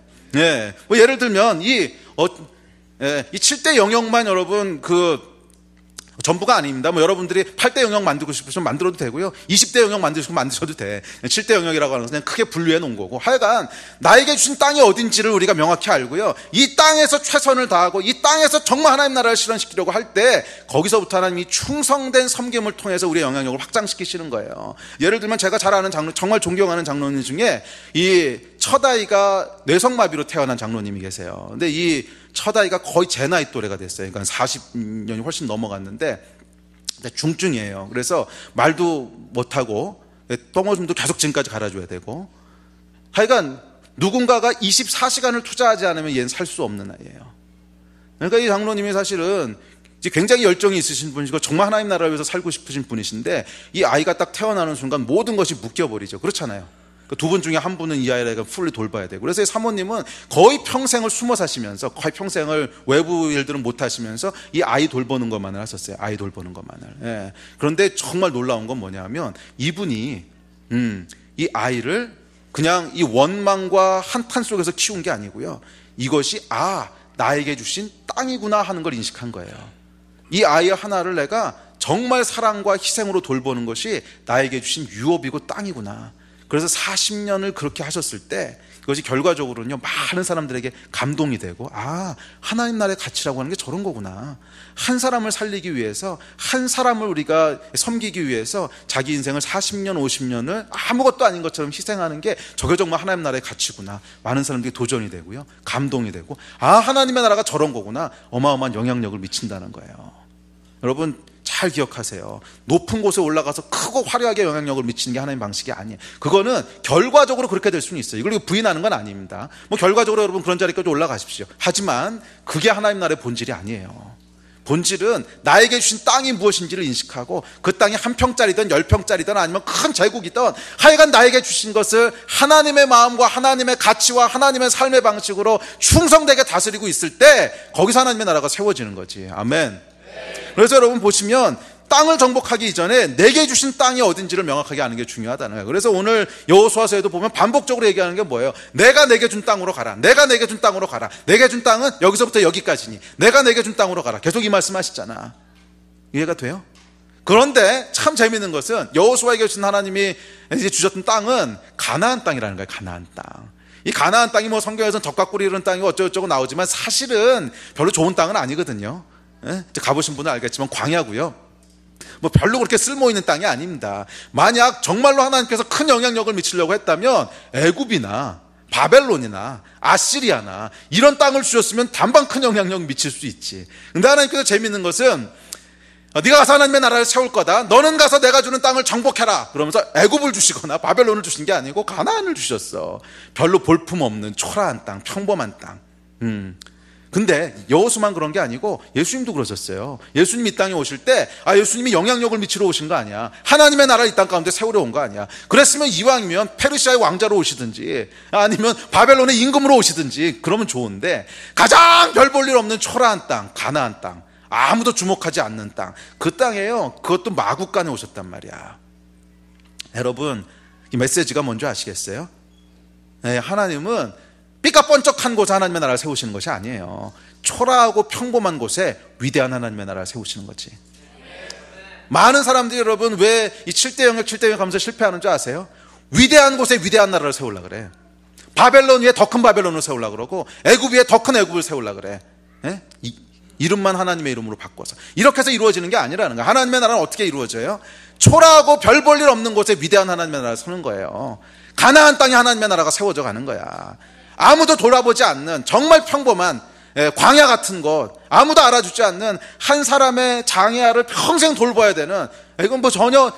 S1: 뭐 예를 들면 이 7대 영역만 여러분 전부가 아닙니다. 뭐 여러분들이 8대 영역 만들고 싶으시면 만들어도 되고요. 20대 영역 만들고 싶으면 만드셔도 돼. 7대 영역이라고 하는 것은 그냥 크게 분류해 놓은 거고, 하여간 나에게 주신 땅이 어딘지를 우리가 명확히 알고요. 이 땅에서 최선을 다하고 이 땅에서 정말 하나님 나라를 실현시키려고 할 때, 거기서부터 하나님이 충성된 섬김을 통해서 우리의 영향력을 확장시키시는 거예요. 예를 들면 제가 잘 아는 정말 존경하는 장로님 중에 이 첫아이가 뇌성마비로 태어난 장로님이 계세요. 근데 이 첫아이가 거의 제 나이 또래가 됐어요. 그러니까 40년이 훨씬 넘어갔는데, 중증이에요. 그래서 말도 못하고 똥오줌도 계속 지금까지 갈아줘야 되고, 하여간 누군가가 24시간을 투자하지 않으면 얘는 살 수 없는 아이예요. 그러니까 이 장로님이 사실은 굉장히 열정이 있으신 분이시고 정말 하나님 나라를 위해서 살고 싶으신 분이신데, 이 아이가 딱 태어나는 순간 모든 것이 묶여버리죠. 그렇잖아요. 두 분 중에 한 분은 이 아이를 풀리 돌봐야 되고, 그래서 이 사모님은 거의 평생을 숨어 사시면서, 거의 평생을 외부 일들은 못 하시면서 이 아이 돌보는 것만을 하셨어요. 아이 돌보는 것만을. 예. 그런데 정말 놀라운 건 뭐냐면, 이분이 이 아이를 그냥 이 원망과 한탄 속에서 키운 게 아니고요, 이것이 나에게 주신 땅이구나 하는 걸 인식한 거예요. 이 아이 하나를 내가 정말 사랑과 희생으로 돌보는 것이 나에게 주신 유업이고 땅이구나. 그래서 40년을 그렇게 하셨을 때 그것이 결과적으로는요, 많은 사람들에게 감동이 되고, 하나님 나라의 가치라고 하는 게 저런 거구나. 한 사람을 살리기 위해서, 한 사람을 우리가 섬기기 위해서 자기 인생을 40년, 50년을 아무것도 아닌 것처럼 희생하는 게 저게 정말 하나님 나라의 가치구나. 많은 사람들이 도전이 되고요, 감동이 되고, 하나님의 나라가 저런 거구나. 어마어마한 영향력을 미친다는 거예요. 여러분 잘 기억하세요. 높은 곳에 올라가서 크고 화려하게 영향력을 미치는 게 하나님 방식이 아니에요. 그거는 결과적으로 그렇게 될 수는 있어요. 이걸 부인하는 건 아닙니다. 결과적으로 여러분 그런 자리까지 올라가십시오. 하지만 그게 하나님 나라의 본질이 아니에요. 본질은 나에게 주신 땅이 무엇인지를 인식하고, 그 땅이 한 평짜리든 10평짜리든 아니면 큰 제국이든 하여간 나에게 주신 것을 하나님의 마음과 하나님의 가치와 하나님의 삶의 방식으로 충성되게 다스리고 있을 때, 거기서 하나님의 나라가 세워지는 거지. 아멘. 그래서 여러분 보시면 땅을 정복하기 이전에 내게 주신 땅이 어딘지를 명확하게 아는 게 중요하다는 거예요. 그래서 오늘 여호수아서에도 보면 반복적으로 얘기하는 게 뭐예요? 내가 내게 준 땅으로 가라. 내가 내게 준 땅으로 가라. 내게 준 땅은 여기서부터 여기까지니 내가 내게 준 땅으로 가라. 계속 이 말씀하시잖아. 이해가 돼요? 그런데 참 재미있는 것은 여호수아에게 주신 하나님이 이제 주셨던 땅은 가나안 땅이라는 거예요. 가나안 땅. 이 가나안 땅이 성경에서는 덕과 꿀이 흐르는 땅이 어쩌고저쩌고 나오지만 사실은 별로 좋은 땅은 아니거든요. 가보신 분은 알겠지만 광야고요, 별로 그렇게 쓸모있는 땅이 아닙니다. 만약 정말로 하나님께서 큰 영향력을 미치려고 했다면 애굽이나 바벨론이나 아시리아나 이런 땅을 주셨으면 단방 큰 영향력을 미칠 수 있지. 근데 하나님께서 재밌는 것은, 네가 가서 하나님의 나라를 세울 거다, 너는 가서 내가 주는 땅을 정복해라 그러면서 애굽을 주시거나 바벨론을 주신 게 아니고 가나안을 주셨어. 별로 볼품없는 초라한 땅, 평범한 땅. 근데 여호수만 그런 게 아니고 예수님도 그러셨어요. 예수님 이 땅에 오실 때 예수님이 영향력을 미치러 오신 거 아니야. 하나님의 나라를 이 땅 가운데 세우려 온 거 아니야. 그랬으면 이왕이면 페르시아의 왕자로 오시든지 아니면 바벨론의 임금으로 오시든지 그러면 좋은데, 가장 별 볼 일 없는 초라한 땅, 가나안 땅, 아무도 주목하지 않는 땅, 그 땅에요, 그것도 마국간에 오셨단 말이야. 여러분 이 메시지가 뭔지 아시겠어요? 하나님은 삐까뻔쩍한 곳에 하나님의 나라를 세우시는 것이 아니에요. 초라하고 평범한 곳에 위대한 하나님의 나라를 세우시는 거지. 많은 사람들이 여러분 왜 이 7대 영역 7대 영역 하면서 실패하는 줄 아세요? 위대한 곳에 위대한 나라를 세우려고 그래. 바벨론 위에 더 큰 바벨론을 세우려고 그러고, 애굽 위에 더 큰 애굽을 세우려고 그래. 이름만 하나님의 이름으로 바꿔서. 이렇게 해서 이루어지는 게 아니라는 거야. 하나님의 나라는 어떻게 이루어져요? 초라하고 별 볼 일 없는 곳에 위대한 하나님의 나라를 세우는 거예요. 가나안 땅에 하나님의 나라가 세워져 가는 거야. 아무도 돌아보지 않는 정말 평범한 광야 같은 곳, 아무도 알아주지 않는 한 사람의 장애아를 평생 돌봐야 되는, 이건 전혀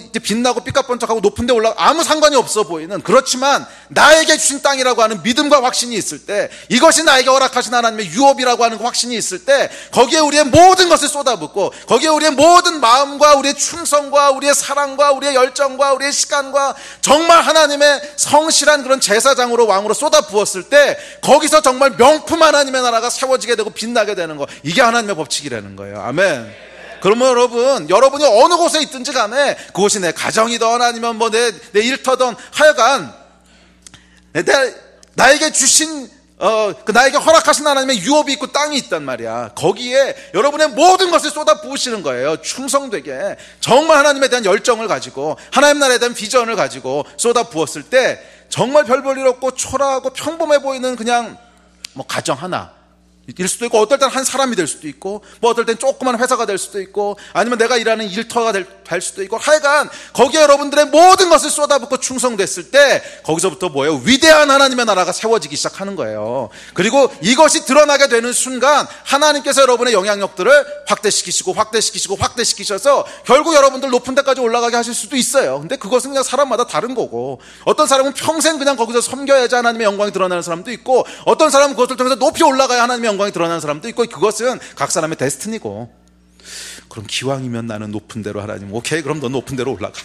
S1: 이제 빛나고 삐까뻔쩍하고 높은 데 올라가 아무 상관이 없어 보이는, 그렇지만 나에게 주신 땅이라고 하는 믿음과 확신이 있을 때, 이것이 나에게 허락하신 하나님의 유업이라고 하는 확신이 있을 때, 거기에 우리의 모든 것을 쏟아붓고, 거기에 우리의 모든 마음과 우리의 충성과 우리의 사랑과 우리의 열정과 우리의 시간과 정말 하나님의 성실한 그런 제사장으로 왕으로 쏟아부었을 때, 거기서 정말 명품 하나님의 나라가 세워지게 되고 빛나게 되는 거, 이게 하나님의 법칙이라는 거예요. 아멘. 그러면 여러분이 어느 곳에 있든지 간에, 그곳이 내 가정이든 아니면 내 일터든 하여간 나에게 주신 나에게 허락하신 하나님의 유업이 있고 땅이 있단 말이야. 거기에 여러분의 모든 것을 쏟아 부으시는 거예요. 충성되게 정말 하나님에 대한 열정을 가지고 하나님 나라에 대한 비전을 가지고 쏟아 부었을 때, 정말 별 볼 일 없고 초라하고 평범해 보이는 그냥 가정 하나 일 수도 있고, 어떨 땐 한 사람이 될 수도 있고, 어떨 땐 조그만 회사가 될 수도 있고, 아니면 내가 일하는 일터가 될 수도 있고, 하여간 거기에 여러분들의 모든 것을 쏟아붓고 충성됐을 때 거기서부터 뭐예요? 위대한 하나님의 나라가 세워지기 시작하는 거예요. 그리고 이것이 드러나게 되는 순간 하나님께서 여러분의 영향력들을 확대시키셔서 결국 여러분들 높은 데까지 올라가게 하실 수도 있어요. 근데 그것은 그냥 사람마다 다른 거고, 어떤 사람은 평생 그냥 거기서 섬겨야지 하나님의 영광이 드러나는 사람도 있고, 어떤 사람은 그것을 통해서 높이 올라가야 하나님의 영광이 드러나는 사람도 있고, 그것은 각 사람의 데스티니고. 그럼 기왕이면 나는 높은 데로 하나님, 오케이, 그럼 너 높은 데로 올라가.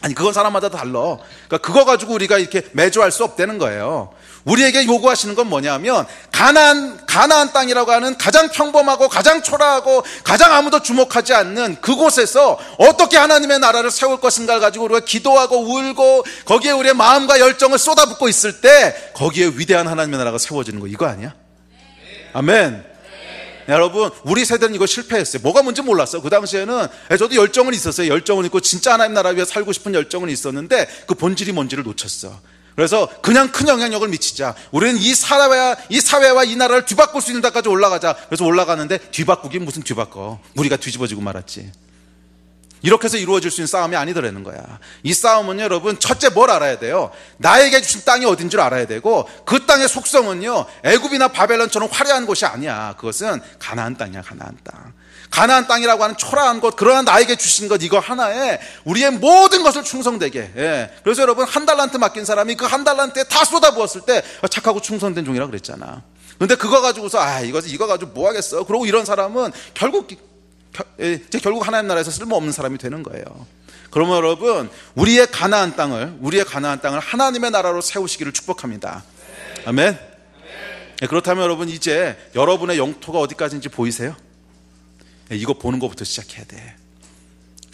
S1: 아니, 그건 사람마다 달라. 그러니까 그거 가지고 우리가 이렇게 매조할 수 없다는 거예요. 우리에게 요구하시는 건 뭐냐면, 가나안 땅이라고 하는 가장 평범하고 가장 초라하고 가장 아무도 주목하지 않는 그곳에서 어떻게 하나님의 나라를 세울 것인가를 가지고 우리가 기도하고 울고 거기에 우리의 마음과 열정을 쏟아붓고 있을 때 거기에 위대한 하나님의 나라가 세워지는 거, 이거 아니야? 아멘. 여러분, 우리 세대는 이거 실패했어요. 뭐가 뭔지 몰랐어. 그 당시에는 저도 열정은 있었어요. 열정은 있고 진짜 하나님 나라 위해 살고 싶은 열정은 있었는데 그 본질이 뭔지를 놓쳤어. 그래서 그냥 큰 영향력을 미치자, 우리는 이 사회와 이 나라를 뒤바꿀 수 있는 데까지 올라가자. 그래서 올라가는데 뒤바꾸긴 무슨 뒤바꿔, 우리가 뒤집어지고 말았지. 이렇게 해서 이루어질 수 있는 싸움이 아니더라는 거야. 이 싸움은 여러분, 첫째 뭘 알아야 돼요? 나에게 주신 땅이 어딘 줄 알아야 되고, 그 땅의 속성은요, 애굽이나 바벨론처럼 화려한 곳이 아니야. 그것은 가나안 땅이야. 가나안 땅. 가나안 땅이라고 하는 초라한 것, 그러나 나에게 주신 것, 이거 하나에 우리의 모든 것을 충성되게. 그래서 여러분, 한 달란트 맡긴 사람이 그 한 달란트에 다 쏟아부었을 때 착하고 충성된 종이라고 그랬잖아. 근데 그거 가지고서 이거 가지고 뭐 하겠어, 그러고 이런 사람은 결국 하나님 나라에서 쓸모없는 사람이 되는 거예요. 그러면 여러분, 우리의 가나안 땅을 하나님의 나라로 세우시기를 축복합니다. 아멘. 그렇다면 여러분, 이제 여러분의 영토가 어디까지인지 보이세요? 이거 보는 것부터 시작해야 돼.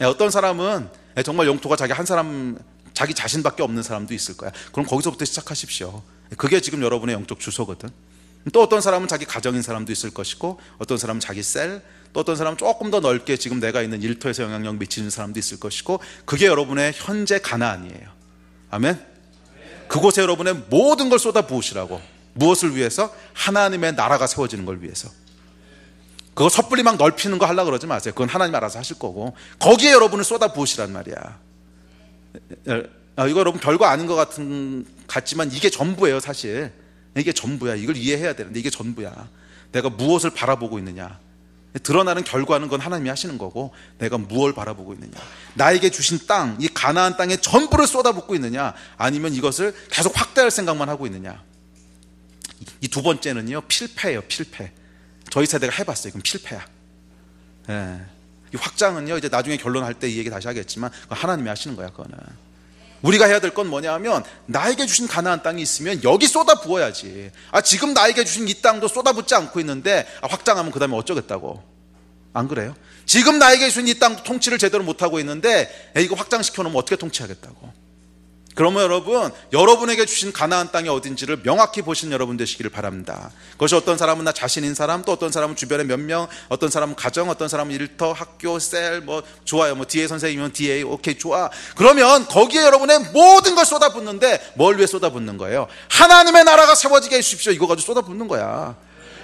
S1: 어떤 사람은 정말 영토가 자기 자신밖에 없는 사람도 있을 거야. 그럼 거기서부터 시작하십시오. 그게 지금 여러분의 영적 주소거든. 또 어떤 사람은 자기 가정인 사람도 있을 것이고, 어떤 사람은 자기 셀, 또 어떤 사람은 조금 더 넓게 지금 내가 있는 일터에서 영향력 미치는 사람도 있을 것이고, 그게 여러분의 현재 가나안이에요. 아멘. 그곳에 여러분의 모든 걸 쏟아 부으시라고. 무엇을 위해서? 하나님의 나라가 세워지는 걸 위해서. 그거 섣불리 막 넓히는 거 하려고 그러지 마세요. 그건 하나님 알아서 하실 거고, 거기에 여러분을 쏟아 부으시란 말이야. 이거 여러분 별거 아닌 것 같지만 이게 전부예요. 사실 이게 전부야. 이걸 이해해야 되는데 이게 전부야. 내가 무엇을 바라보고 있느냐, 드러나는 결과는 건 하나님이 하시는 거고, 내가 무엇을 바라보고 있느냐, 나에게 주신 땅, 이 가나안 땅에 전부를 쏟아붓고 있느냐, 아니면 이것을 계속 확대할 생각만 하고 있느냐. 이 두 번째는요, 필패예요. 필패. 저희 세대가 해봤어요. 이건 필패야. 이 확장은요, 이제 나중에 결론할 때 이 얘기 다시 하겠지만 하나님이 하시는 거야. 그거는 우리가 해야 될 건 뭐냐면, 나에게 주신 가나안 땅이 있으면 여기 쏟아 부어야지. 지금 나에게 주신 이 땅도 쏟아붓지 않고 있는데 확장하면 그 다음에 어쩌겠다고. 안 그래요? 지금 나에게 주신 이 땅도 통치를 제대로 못하고 있는데 이거 확장시켜 놓으면 어떻게 통치하겠다고. 그러면 여러분, 여러분에게 주신 가나안 땅이 어딘지를 명확히 보신 여러분 되시기를 바랍니다. 그것이 어떤 사람은 나 자신인 사람, 또 어떤 사람은 주변에 몇 명, 어떤 사람은 가정, 어떤 사람은 일터, 학교, 셀, 좋아요. DA 선생님이면 DA, 오케이, 좋아. 그러면 거기에 여러분의 모든 걸 쏟아붓는데 뭘 위해 쏟아붓는 거예요? 하나님의 나라가 세워지게 해주십시오. 이거 가지고 쏟아붓는 거야.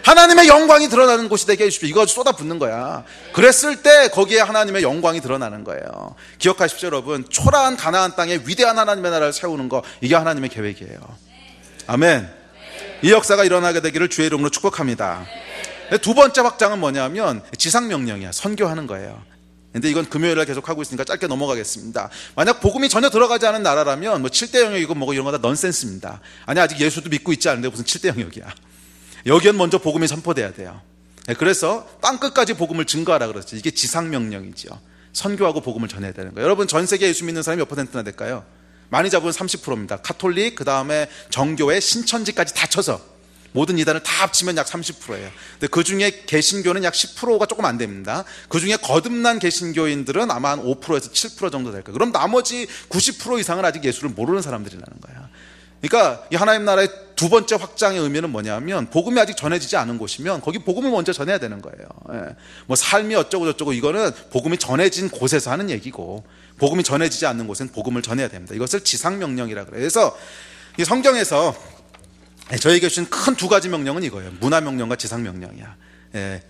S1: 하나님의 영광이 드러나는 곳이 되게 해주십시오. 이거 쏟아붓는 거야. 그랬을 때 거기에 하나님의 영광이 드러나는 거예요. 기억하십시오, 여러분. 초라한 가나안 땅에 위대한 하나님의 나라를 세우는 거, 이게 하나님의 계획이에요. 아멘. 이 역사가 일어나게 되기를 주의 이름으로 축복합니다. 두 번째 확장은 뭐냐면 지상명령이야. 선교하는 거예요. 근데 이건 금요일에 계속 하고 있으니까 짧게 넘어가겠습니다. 만약 복음이 전혀 들어가지 않은 나라라면 7대 영역이고 이런 거 다 넌센스입니다. 아니, 아직 예수도 믿고 있지 않은데 무슨 7대 영역이야. 여기엔 먼저 복음이 선포돼야 돼요. 그래서 땅끝까지 복음을 증거하라 그랬죠. 이게 지상명령이죠. 선교하고 복음을 전해야 되는 거예요. 여러분, 전 세계 예수 믿는 사람이 몇 %나 될까요? 많이 잡으면 30%입니다. 카톨릭, 그 다음에 정교회, 신천지까지 다 쳐서 모든 이단을 다 합치면 약 30%예요. 근데 그 중에 개신교는 약 10%가 조금 안 됩니다. 그 중에 거듭난 개신교인들은 아마 한 5%에서 7% 정도 될 거예요. 그럼 나머지 90% 이상은 아직 예수를 모르는 사람들이라는 거예요. 그러니까 이 하나님 나라의 두 번째 확장의 의미는 뭐냐면, 복음이 아직 전해지지 않은 곳이면 거기 복음을 먼저 전해야 되는 거예요. 삶이 어쩌고 저쩌고, 이거는 복음이 전해진 곳에서 하는 얘기고, 복음이 전해지지 않는 곳은 복음을 전해야 됩니다. 이것을 지상명령이라 그래요. 그래서 이 성경에서 저에게 주신 큰 두 가지 명령은 이거예요. 문화명령과 지상명령이야.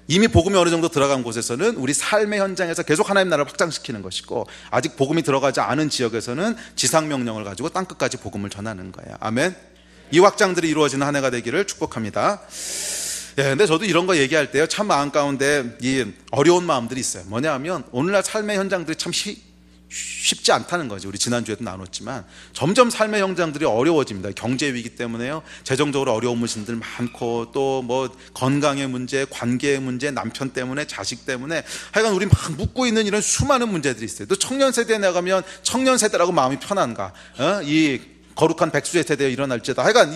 S1: 이미 복음이 어느 정도 들어간 곳에서는 우리 삶의 현장에서 계속 하나님 나라를 확장시키는 것이고, 아직 복음이 들어가지 않은 지역에서는 지상명령을 가지고 땅끝까지 복음을 전하는 거예요. 아멘. 이 확장들이 이루어지는 한 해가 되기를 축복합니다. 근데 저도 이런 거 얘기할 때요, 참 마음 가운데 이 어려운 마음들이 있어요. 뭐냐 하면 오늘날 삶의 현장들이 참 쉽지 않다는 거죠. 우리 지난주에도 나눴지만 점점 삶의 현장들이 어려워집니다. 경제 위기 때문에요, 재정적으로 어려운 분들 많고, 또 뭐 건강의 문제, 관계의 문제, 남편 때문에, 자식 때문에, 하여간 우리 막 묻고 있는 이런 수많은 문제들이 있어요. 또 청년 세대에 나가면 청년 세대라고 마음이 편한가? 이 거룩한 백수의 세대에 일어날지다. 하여간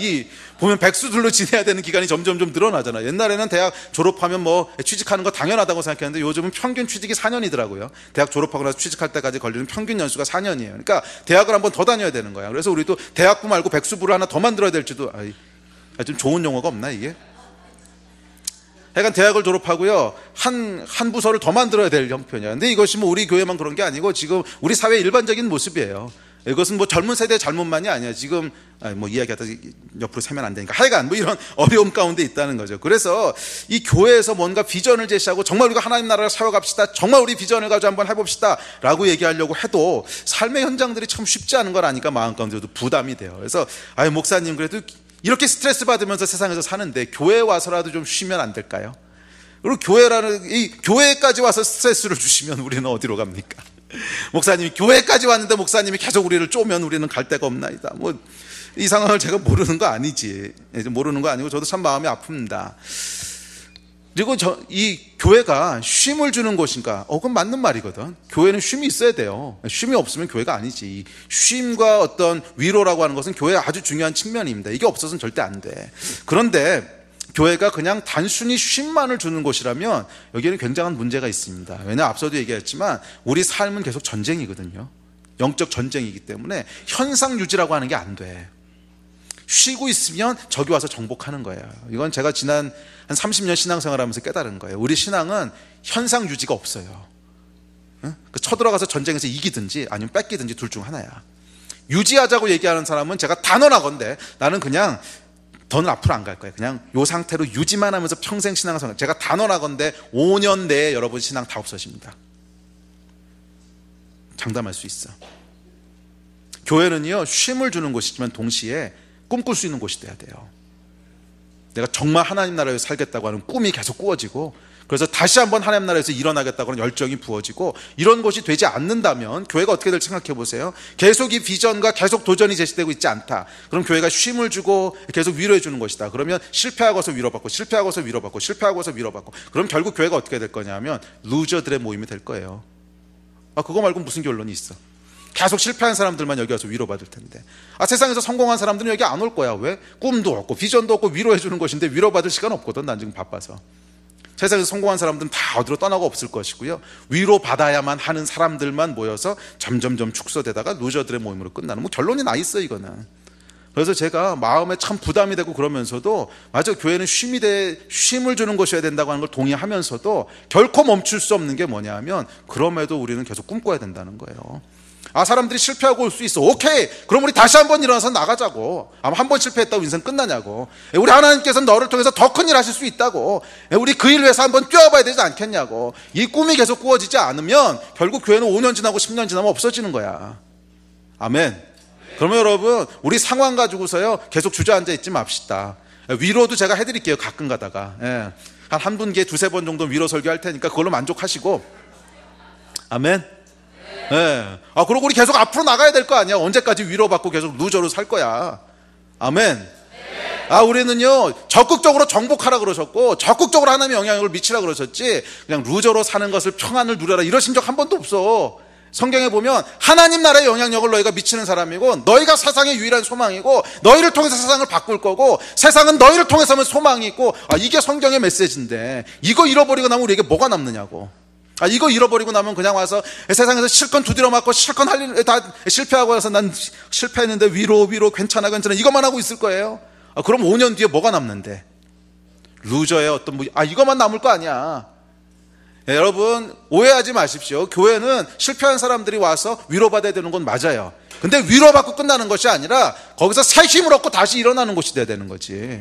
S1: 보면 백수들로 지내야 되는 기간이 점점 좀 늘어나잖아요. 옛날에는 대학 졸업하면 뭐 취직하는 거 당연하다고 생각했는데 요즘은 평균 취직이 4년이더라고요. 대학 졸업하고 나서 취직할 때까지 걸리는 평균 연수가 4년이에요. 그러니까 대학을 한번 더 다녀야 되는 거야. 그래서 우리도 대학부 말고 백수부를 하나 더 만들어야 될지도, 좀 좋은 용어가 없나 이게? 하여간 대학을 졸업하고요, 한 부서를 더 만들어야 될 형편이야. 근데 이것이 뭐 우리 교회만 그런 게 아니고 지금 우리 사회의 일반적인 모습이에요. 이것은 뭐 젊은 세대의 잘못만이 아니야. 지금 뭐 이야기하다 옆으로 세면 안 되니까, 하여간 뭐 이런 어려움 가운데 있다는 거죠. 그래서 이 교회에서 뭔가 비전을 제시하고 정말 우리가 하나님 나라를 세워갑시다, 정말 우리 비전을 가지고 한번 해봅시다 라고 얘기하려고 해도 삶의 현장들이 참 쉽지 않은 걸 아니까 마음 가운데도 부담이 돼요. 그래서 목사님 그래도 이렇게 스트레스 받으면서 세상에서 사는데 교회에 와서라도 좀 쉬면 안 될까요? 그리고 교회까지 와서 스트레스를 주시면 우리는 어디로 갑니까? 목사님이 교회까지 왔는데 목사님이 계속 우리를 쪼면 우리는 갈 데가 없나이다. 뭐 이 상황을 제가 모르는 거 아니지. 모르는 거 아니고 저도 참 마음이 아픕니다. 그리고 이 교회가 쉼을 주는 곳인가? 그건 맞는 말이거든. 교회는 쉼이 있어야 돼요. 쉼이 없으면 교회가 아니지. 이 쉼과 어떤 위로라고 하는 것은 교회의 아주 중요한 측면입니다. 이게 없어서는 절대 안 돼. 그런데 교회가 그냥 단순히 쉼만을 주는 곳이라면 여기에는 굉장한 문제가 있습니다. 왜냐하면 앞서도 얘기했지만 우리 삶은 계속 전쟁이거든요. 영적 전쟁이기 때문에 현상 유지라고 하는 게 안 돼. 쉬고 있으면 저기 와서 정복하는 거예요. 이건 제가 지난 한 30년 신앙생활하면서 깨달은 거예요. 우리 신앙은 현상 유지가 없어요. 쳐들어가서 전쟁에서 이기든지 아니면 뺏기든지 둘 중 하나야. 유지하자고 얘기하는 사람은 제가 단언하건대 나는 그냥 더는 앞으로 안 갈 거예요. 그냥 이 상태로 유지만 하면서 평생 신앙생활, 제가 단언하건대 5년 내에 여러분 신앙 다 없어집니다. 장담할 수 있어. 교회는요, 쉼을 주는 곳이지만 동시에 꿈꿀 수 있는 곳이 돼야 돼요. 내가 정말 하나님 나라에서 살겠다고 하는 꿈이 계속 꾸어지고, 그래서 다시 한번 하나님 나라에서 일어나겠다고 하는 열정이 부어지고, 이런 것이 되지 않는다면 교회가 어떻게 될지 생각해 보세요. 계속 이 비전과 계속 도전이 제시되고 있지 않다. 그럼 교회가 쉼을 주고 계속 위로해 주는 것이다. 그러면 실패하고서 위로받고, 실패하고서 위로받고, 실패하고서 위로받고, 그럼 결국 교회가 어떻게 될 거냐면 루저들의 모임이 될 거예요. 그거 말고 무슨 결론이 있어? 계속 실패한 사람들만 여기 와서 위로받을 텐데, 세상에서 성공한 사람들은 여기 안 올 거야. 왜? 꿈도 없고 비전도 없고 위로해 주는 것인데 위로받을 시간 없거든. 난 지금 바빠서. 세상에서 성공한 사람들은 다 어디로 떠나고 없을 것이고요, 위로받아야만 하는 사람들만 모여서 점점점 축소되다가 루저들의 모임으로 끝나는, 뭐 결론이 나 있어 이거는. 그래서 제가 마음에 참 부담이 되고, 그러면서도 맞아, 교회는 쉼을 주는 것이어야 된다고 하는 걸 동의하면서도 결코 멈출 수 없는 게 뭐냐 하면, 그럼에도 우리는 계속 꿈꿔야 된다는 거예요. 사람들이 실패하고 올 수 있어. 오케이, 그럼 우리 다시 한번 일어나서 나가자고. 아마 한 번 실패했다고 인생 끝나냐고. 우리 하나님께서는 너를 통해서 더 큰 일 하실 수 있다고. 우리 그 일 위해서 한번 뛰어봐야 되지 않겠냐고. 이 꿈이 계속 꾸어지지 않으면 결국 교회는 5년 지나고 10년 지나면 없어지는 거야. 아멘. 그러면 여러분, 우리 상황 가지고서요 계속 주저앉아 있지 맙시다. 위로도 제가 해드릴게요. 가끔 가다가 한 분께 2-3번 정도 위로 설교할 테니까 그걸로 만족하시고. 아멘. 그리고 우리 계속 앞으로 나가야 될 거 아니야. 언제까지 위로받고 계속 루저로 살 거야. 아멘. 우리는요 적극적으로 정복하라 그러셨고, 적극적으로 하나님의 영향력을 미치라 그러셨지, 그냥 루저로 사는 것을 평안을 누려라 이러신 적 한 번도 없어. 성경에 보면 하나님 나라의 영향력을 너희가 미치는 사람이고, 너희가 세상의 유일한 소망이고, 너희를 통해서 세상을 바꿀 거고, 세상은 너희를 통해서만 소망이 있고, 이게 성경의 메시지인데 이거 잃어버리고 나면 우리에게 뭐가 남느냐고. 이거 잃어버리고 나면 그냥 와서 세상에서 실컷 두드려 맞고 실컷 할 일 다 실패하고 나서 난 실패했는데 위로 괜찮아 이것만 하고 있을 거예요. 그럼 5년 뒤에 뭐가 남는데? 루저의 어떤 이것만 남을 거 아니야. 여러분 오해하지 마십시오. 교회는 실패한 사람들이 와서 위로받아야 되는 건 맞아요. 근데 위로받고 끝나는 것이 아니라 거기서 새 힘을 얻고 다시 일어나는 곳이 돼야 되는 거지.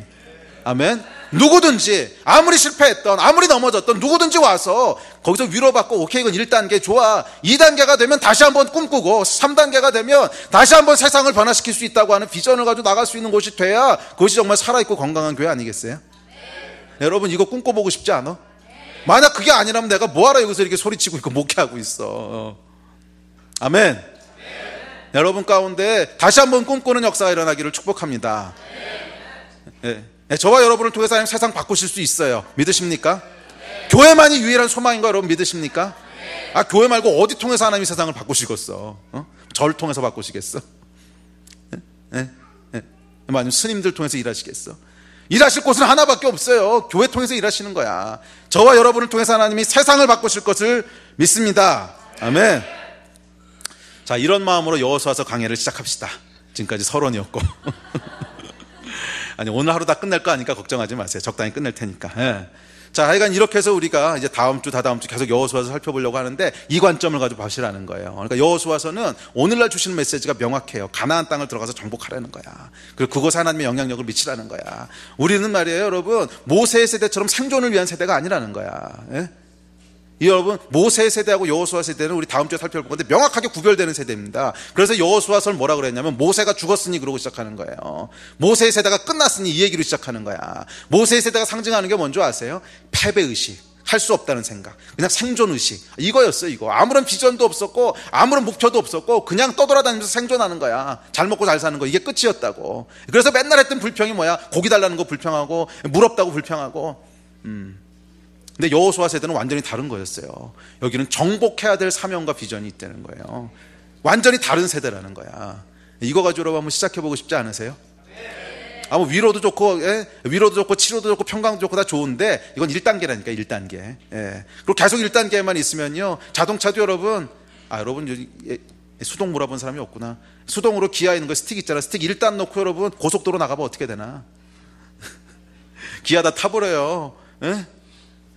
S1: 아멘. 누구든지 아무리 실패했던 아무리 넘어졌던 누구든지 와서 거기서 위로받고 오케이 이건 1단계 좋아, 2단계가 되면 다시 한번 꿈꾸고 3단계가 되면 다시 한번 세상을 변화시킬 수 있다고 하는 비전을 가지고 나갈 수 있는 곳이 돼야 그것이 정말 살아있고 건강한 교회 아니겠어요? 여러분 이거 꿈꿔보고 싶지 않아? 만약 그게 아니라면 내가 뭐하러 여기서 이렇게 소리치고 있고 목회하고 있어. 아멘. 여러분 가운데 다시 한번 꿈꾸는 역사가 일어나기를 축복합니다. 저와 여러분을 통해서 하나님 세상 바꾸실 수 있어요. 믿으십니까? 교회만이 유일한 소망인 거 여러분 믿으십니까? 교회 말고 어디 통해서 하나님이 세상을 바꾸시겠어? 저를 통해서 바꾸시겠어? 아니면 스님들 통해서 일하시겠어? 일하실 곳은 하나밖에 없어요. 교회 통해서 일하시는 거야. 저와 여러분을 통해서 하나님이 세상을 바꾸실 것을 믿습니다. 아멘. 자, 이런 마음으로 여호수아서 강해를 시작합시다. 지금까지 서론이었고 아니 오늘 하루 다 끝날 거 아니까 걱정하지 마세요. 적당히 끝낼 테니까. 자, 하여간 이렇게 해서 우리가 이제 다음 주 다다음 주 계속 여호수아서 살펴보려고 하는데 이 관점을 가지고 보시라는 거예요. 그러니까 여호수아서는 오늘날 주시는 메시지가 명확해요. 가나안 땅을 들어가서 정복하라는 거야. 그리고 그곳에 하나님의 영향력을 미치라는 거야. 우리는 말이에요, 여러분, 모세의 세대처럼 생존을 위한 세대가 아니라는 거야. 여러분, 모세의 세대하고 여호수아 세대는 우리 다음 주에 살펴볼 건데 명확하게 구별되는 세대입니다. 그래서 여호수아서를 뭐라 그랬냐면 모세가 죽었으니 그러고 시작하는 거예요. 모세의 세대가 끝났으니 이 얘기로 시작하는 거야. 모세의 세대가 상징하는 게 뭔지 아세요? 패배의식, 할 수 없다는 생각, 그냥 생존의식, 이거였어요. 이거 아무런 비전도 없었고 아무런 목표도 없었고 그냥 떠돌아다니면서 생존하는 거야. 잘 먹고 잘 사는 거, 이게 끝이었다고. 그래서 맨날 했던 불평이 뭐야? 고기 달라는 거 불평하고 물 없다고 불평하고. 근데 여호수아 세대는 완전히 다른 거였어요. 여기는 정복해야 될 사명과 비전이 있다는 거예요. 완전히 다른 세대라는 거야. 이거 가지고 여러분 한번 시작해보고 싶지 않으세요? 뭐 위로도 좋고, 위로도 좋고 치료도 좋고 평강도 좋고 다 좋은데 이건 1단계라니까 1단계. 그리고 계속 1단계만 있으면요, 자동차도 여러분, 여러분 수동 몰아본 사람이 없구나. 수동으로 기아 있는 거 스틱 있잖아. 스틱 1단 놓고 여러분 고속도로 나가면 어떻게 되나? 기아 다 타버려요.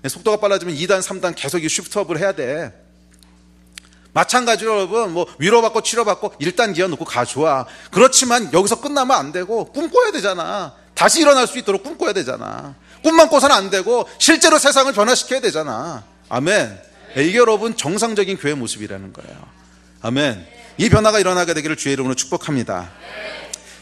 S1: 속도가 빨라지면 2단, 3단 계속 이 쉬프트업을 해야 돼. 마찬가지로 여러분, 뭐 위로받고 치료받고 1단 기어 놓고 가, 좋아. 그렇지만 여기서 끝나면 안 되고 꿈꿔야 되잖아. 다시 일어날 수 있도록 꿈꿔야 되잖아. 꿈만 꿔서는 안 되고 실제로 세상을 변화시켜야 되잖아. 아멘. 이게 여러분 정상적인 교회 모습이라는 거예요. 아멘. 이 변화가 일어나게 되기를 주의 이름으로 축복합니다.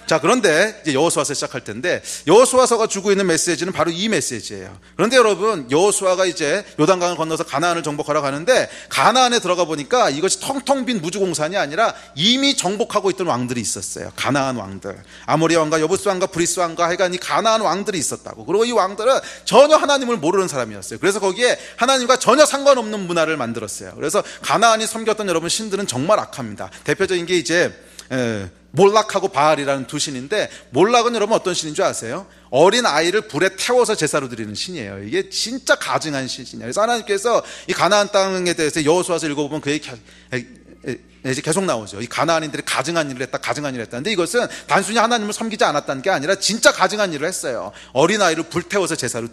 S1: 자, 그런데 이제 여호수아서 시작할 텐데 여호수아서가 주고 있는 메시지는 바로 이 메시지예요. 그런데 여러분, 여호수아가 이제 요단강을 건너서 가나안을 정복하러 가는데 가나안에 들어가 보니까 이것이 텅텅 빈 무주공산이 아니라 이미 정복하고 있던 왕들이 있었어요. 가나안 왕들, 아모리 왕과 여부스 왕과 브리스 왕과 하여간 이 가나안 왕들이 있었다고. 그리고 이 왕들은 전혀 하나님을 모르는 사람이었어요. 그래서 거기에 하나님과 전혀 상관없는 문화를 만들었어요. 그래서 가나안이 섬겼던 여러분 신들은 정말 악합니다. 대표적인 게 이제 몰락하고 바알이라는 두 신인데, 몰락은 여러분 어떤 신인 줄 아세요? 어린 아이를 불에 태워서 제사로 드리는 신이에요. 이게 진짜 가증한 신이에요. 그래서 하나님께서 이 가나안 땅에 대해서 여호수아서 읽어보면 그 얘기 이제 계속 나오죠. 이 가나안인들이 가증한 일을 했다, 가증한 일을 했다. 근데 이것은 단순히 하나님을 섬기지 않았다는 게 아니라 진짜 가증한 일을 했어요. 어린 아이를 불 태워서 제사로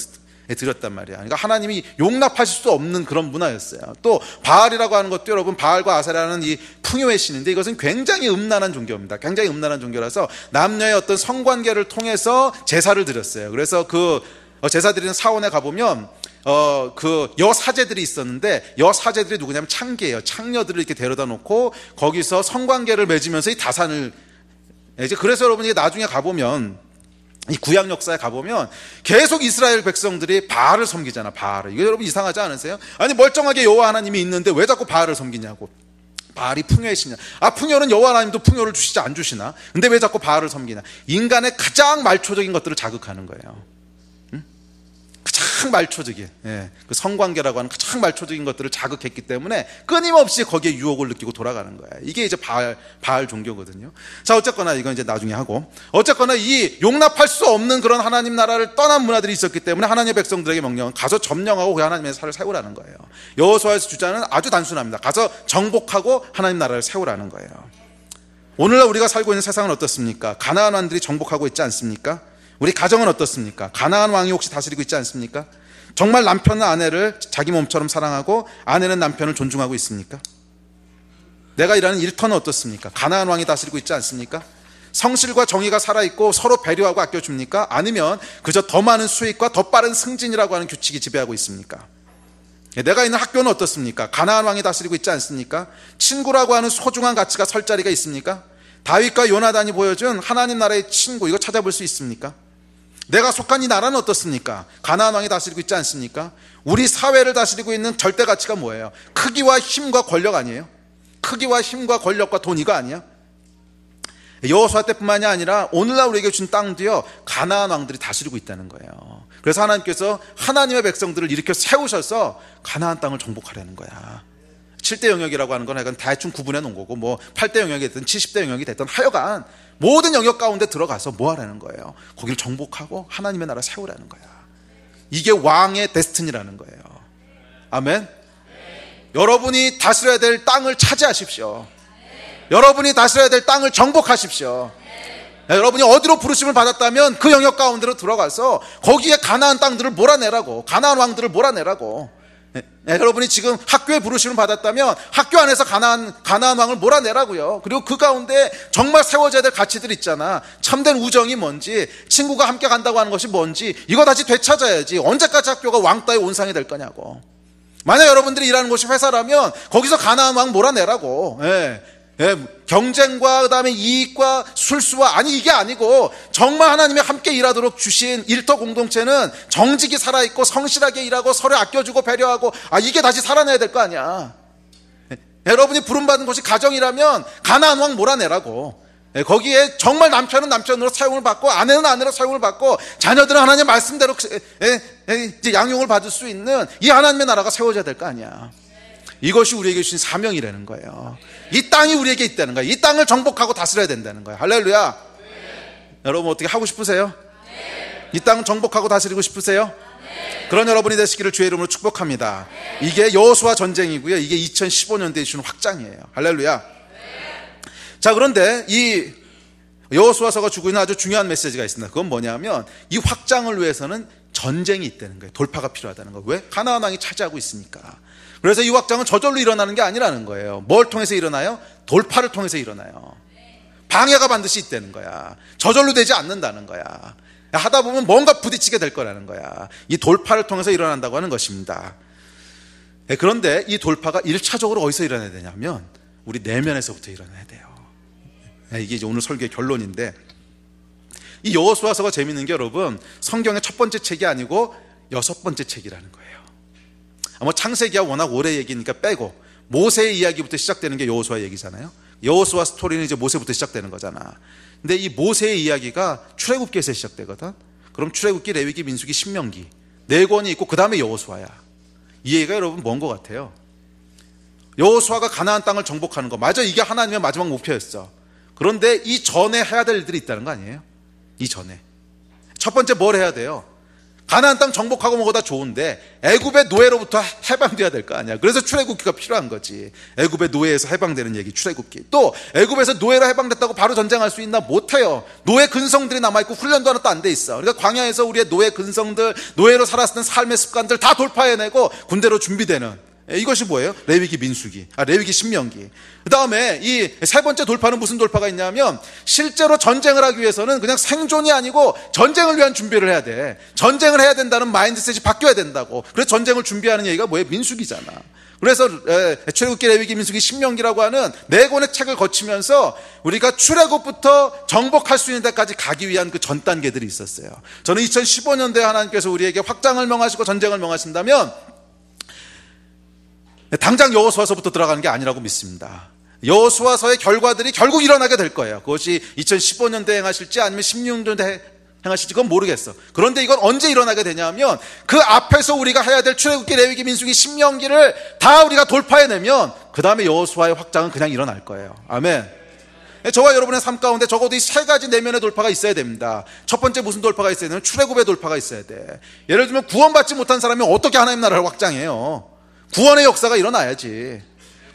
S1: 드렸단 말이야. 그러니까 하나님이 용납하실 수 없는 그런 문화였어요. 또 바알이라고 하는 것도 여러분, 바알과 아세라는 이 풍요의 신인데 이것은 굉장히 음란한 종교입니다. 굉장히 음란한 종교라서 남녀의 어떤 성관계를 통해서 제사를 드렸어요. 그래서 그 제사 드리는 사원에 가보면 그 여사제들이 있었는데, 여사제들이 누구냐면 창기예요. 창녀들을 이렇게 데려다 놓고 거기서 성관계를 맺으면서 이 다산을, 이제 그래서 여러분 이게 나중에 가보면, 이 구약 역사에 가보면 계속 이스라엘 백성들이 바알을 섬기잖아. 바알을. 이거 여러분 이상하지 않으세요? 아니 멀쩡하게 여호와 하나님이 있는데 왜 자꾸 바알을 섬기냐고. 바알이 풍요의 신이야. 풍요는 여호와 하나님도 풍요를 주시지 안 주시나? 근데 왜 자꾸 바알을 섬기나? 인간의 가장 말초적인 것들을 자극하는 거예요. 가장 말초적인, 그 성관계라고 하는 가장 말초적인 것들을 자극했기 때문에 끊임없이 거기에 유혹을 느끼고 돌아가는 거야. 이게 이제 바알 종교거든요. 자, 어쨌거나 이건 이제 나중에 하고, 어쨌거나 이 용납할 수 없는 그런 하나님 나라를 떠난 문화들이 있었기 때문에 하나님의 백성들에게 명령은 가서 점령하고 그 하나님의 나라를 세우라는 거예요. 여호수아에서 주자는 아주 단순합니다. 가서 정복하고 하나님 나라를 세우라는 거예요. 오늘날 우리가 살고 있는 세상은 어떻습니까? 가나안 왕들이 정복하고 있지 않습니까? 우리 가정은 어떻습니까? 가나안 왕이 혹시 다스리고 있지 않습니까? 정말 남편은 아내를 자기 몸처럼 사랑하고 아내는 남편을 존중하고 있습니까? 내가 일하는 일터는 어떻습니까? 가나안 왕이 다스리고 있지 않습니까? 성실과 정의가 살아있고 서로 배려하고 아껴줍니까? 아니면 그저 더 많은 수익과 더 빠른 승진이라고 하는 규칙이 지배하고 있습니까? 내가 있는 학교는 어떻습니까? 가나안 왕이 다스리고 있지 않습니까? 친구라고 하는 소중한 가치가 설 자리가 있습니까? 다윗과 요나단이 보여준 하나님 나라의 친구, 이거 찾아볼 수 있습니까? 내가 속한 이 나라는 어떻습니까? 가나안 왕이 다스리고 있지 않습니까? 우리 사회를 다스리고 있는 절대 가치가 뭐예요? 크기와 힘과 권력 아니에요? 크기와 힘과 권력과 돈 이거 아니야? 여호수아 때뿐만이 아니라 오늘날 우리에게 준 땅도요, 가나안 왕들이 다스리고 있다는 거예요. 그래서 하나님께서 하나님의 백성들을 일으켜 세우셔서 가나안 땅을 정복하려는 거야. 7대 영역이라고 하는 건 약간 대충 구분해 놓은 거고, 뭐 8대 영역이 됐든 70대 영역이 됐든 하여간 모든 영역 가운데 들어가서 뭐 하라는 거예요? 거기를 정복하고 하나님의 나라 세우라는 거야. 이게 왕의 데스티니라는 거예요. 아멘. 여러분이 다스려야 될 땅을 차지하십시오. 여러분이 다스려야 될 땅을 정복하십시오. 여러분이 어디로 부르심을 받았다면 그 영역 가운데로 들어가서 거기에 가나안 땅들을 몰아내라고, 가나안 왕들을 몰아내라고. 여러분이 지금 학교에 부르심을 받았다면 학교 안에서 가나안 왕을 몰아내라고요. 그리고 그 가운데 정말 세워져야 될 가치들 있잖아. 참된 우정이 뭔지, 친구가 함께 간다고 하는 것이 뭔지, 이거 다시 되찾아야지. 언제까지 학교가 왕따의 온상이 될 거냐고. 만약 여러분들이 일하는 곳이 회사라면 거기서 가나안 왕 몰아내라고. 경쟁과 그다음에 이익과 술수와, 아니 이게 아니고 정말 하나님이 함께 일하도록 주신 일터 공동체는 정직이 살아있고 성실하게 일하고 서로 아껴주고 배려하고, 이게 다시 살아내야 될 거 아니야. 여러분이 부름받은 곳이 가정이라면 가나안 왕 몰아내라고. 거기에 정말 남편은 남편으로 사용을 받고 아내는 아내로 사용을 받고 자녀들은 하나님의 말씀대로 이제 양육을 받을 수 있는 이 하나님의 나라가 세워져야 될 거 아니야. 이것이 우리에게 주신 사명이라는 거예요. 이 땅이 우리에게 있다는 거예요. 이 땅을 정복하고 다스려야 된다는 거예요. 할렐루야. 여러분 어떻게 하고 싶으세요? 이 땅을 정복하고 다스리고 싶으세요? 그런 여러분이 되시기를 주의 이름으로 축복합니다. 이게 여호수아 전쟁이고요, 이게 2015년대에 주는 확장이에요. 할렐루야. 자, 그런데 이 여호수아서가 주고 있는 아주 중요한 메시지가 있습니다. 그건 뭐냐면 이 확장을 위해서는 전쟁이 있다는 거예요. 돌파가 필요하다는 거예요. 왜? 가나안 왕이 차지하고 있으니까. 그래서 이 확장은 저절로 일어나는 게 아니라는 거예요. 뭘 통해서 일어나요? 돌파를 통해서 일어나요. 방해가 반드시 있다는 거야. 저절로 되지 않는다는 거야. 하다 보면 뭔가 부딪히게 될 거라는 거야. 이 돌파를 통해서 일어난다고 하는 것입니다. 그런데 이 돌파가 1차적으로 어디서 일어나야 되냐면 우리 내면에서부터 일어나야 돼요. 이게 이제 오늘 설교의 결론인데, 이 여호수아서가 재밌는 게 여러분, 성경의 첫 번째 책이 아니고 6번째 책이라는 거예요. 창세기가 워낙 오래 얘기니까 빼고 모세의 이야기부터 시작되는 게 여호수아 얘기잖아요. 여호수아 스토리는 이제 모세부터 시작되는 거잖아. 근데 이 모세의 이야기가 출애굽기에서 시작되거든. 그럼 출애굽기, 레위기, 민수기, 신명기 4권이 있고 그 다음에 여호수아야. 이 얘기가 여러분 뭔 것 같아요? 여호수아가 가나안 땅을 정복하는 거, 맞아, 이게 하나님의 마지막 목표였어. 그런데 이 전에 해야 될 일들이 있다는 거 아니에요? 이 전에 첫 번째 뭘 해야 돼요? 가나안 땅 정복하고 뭐가 다 좋은데 애굽의 노예로부터 해방돼야 될 거 아니야. 그래서 출애굽기가 필요한 거지. 애굽의 노예에서 해방되는 얘기, 출애굽기. 또 애굽에서 노예로 해방됐다고 바로 전쟁할 수 있나? 못해요. 노예 근성들이 남아있고 훈련도 하나도 안 돼 있어. 그러니까 광야에서 우리의 노예 근성들, 노예로 살았던 삶의 습관들 다 돌파해내고 군대로 준비되는, 이것이 뭐예요? 레위기, 민수기, 레위기, 신명기. 그 다음에 이 세 번째 돌파는 무슨 돌파가 있냐면, 실제로 전쟁을 하기 위해서는 그냥 생존이 아니고 전쟁을 위한 준비를 해야 돼. 전쟁을 해야 된다는 마인드셋이 바뀌어야 된다고. 그래서 전쟁을 준비하는 얘기가 뭐예요? 민수기잖아. 그래서 출애굽기, 레위기, 민수기, 신명기라고 하는 4권의 책을 거치면서 우리가 출애굽부터 정복할 수 있는 데까지 가기 위한 그 전 단계들이 있었어요. 저는 2015년도에 하나님께서 우리에게 확장을 명하시고 전쟁을 명하신다면 당장 여호수아서부터 들어가는 게 아니라고 믿습니다. 여호수아서의 결과들이 결국 일어나게 될 거예요. 그것이 2015년도에 행하실지 아니면 16년도에 행하실지 그건 모르겠어. 그런데 이건 언제 일어나게 되냐면 그 앞에서 우리가 해야 될 출애굽기, 레위기, 민수기, 신명기를 다 우리가 돌파해내면 그 다음에 여호수아의 확장은 그냥 일어날 거예요. 아멘. 저와 여러분의 삶 가운데 적어도 이 3가지 내면의 돌파가 있어야 됩니다. 첫 번째 무슨 돌파가 있어야 되냐면 출애굽의 돌파가 있어야 돼. 예를 들면 구원받지 못한 사람이 어떻게 하나님 나라를 확장해요? 구원의 역사가 일어나야지.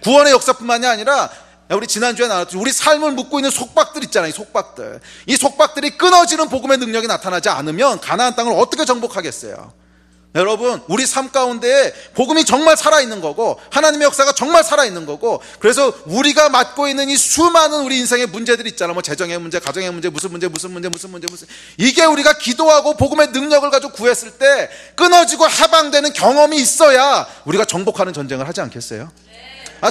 S1: 구원의 역사뿐만이 아니라 우리 지난주에 나눴죠. 우리 삶을 묶고 있는 속박들 있잖아요. 이 속박들. 이 속박들이 끊어지는 복음의 능력이 나타나지 않으면 가나안 땅을 어떻게 정복하겠어요? 여러분, 우리 삶 가운데 복음이 정말 살아있는 거고 하나님의 역사가 정말 살아있는 거고, 그래서 우리가 맡고 있는 이 수많은 우리 인생의 문제들이 있잖아. 뭐 재정의 문제, 가정의 문제, 무슨 이게 우리가 기도하고 복음의 능력을 가지고 구했을 때 끊어지고 해방되는 경험이 있어야 우리가 정복하는 전쟁을 하지 않겠어요?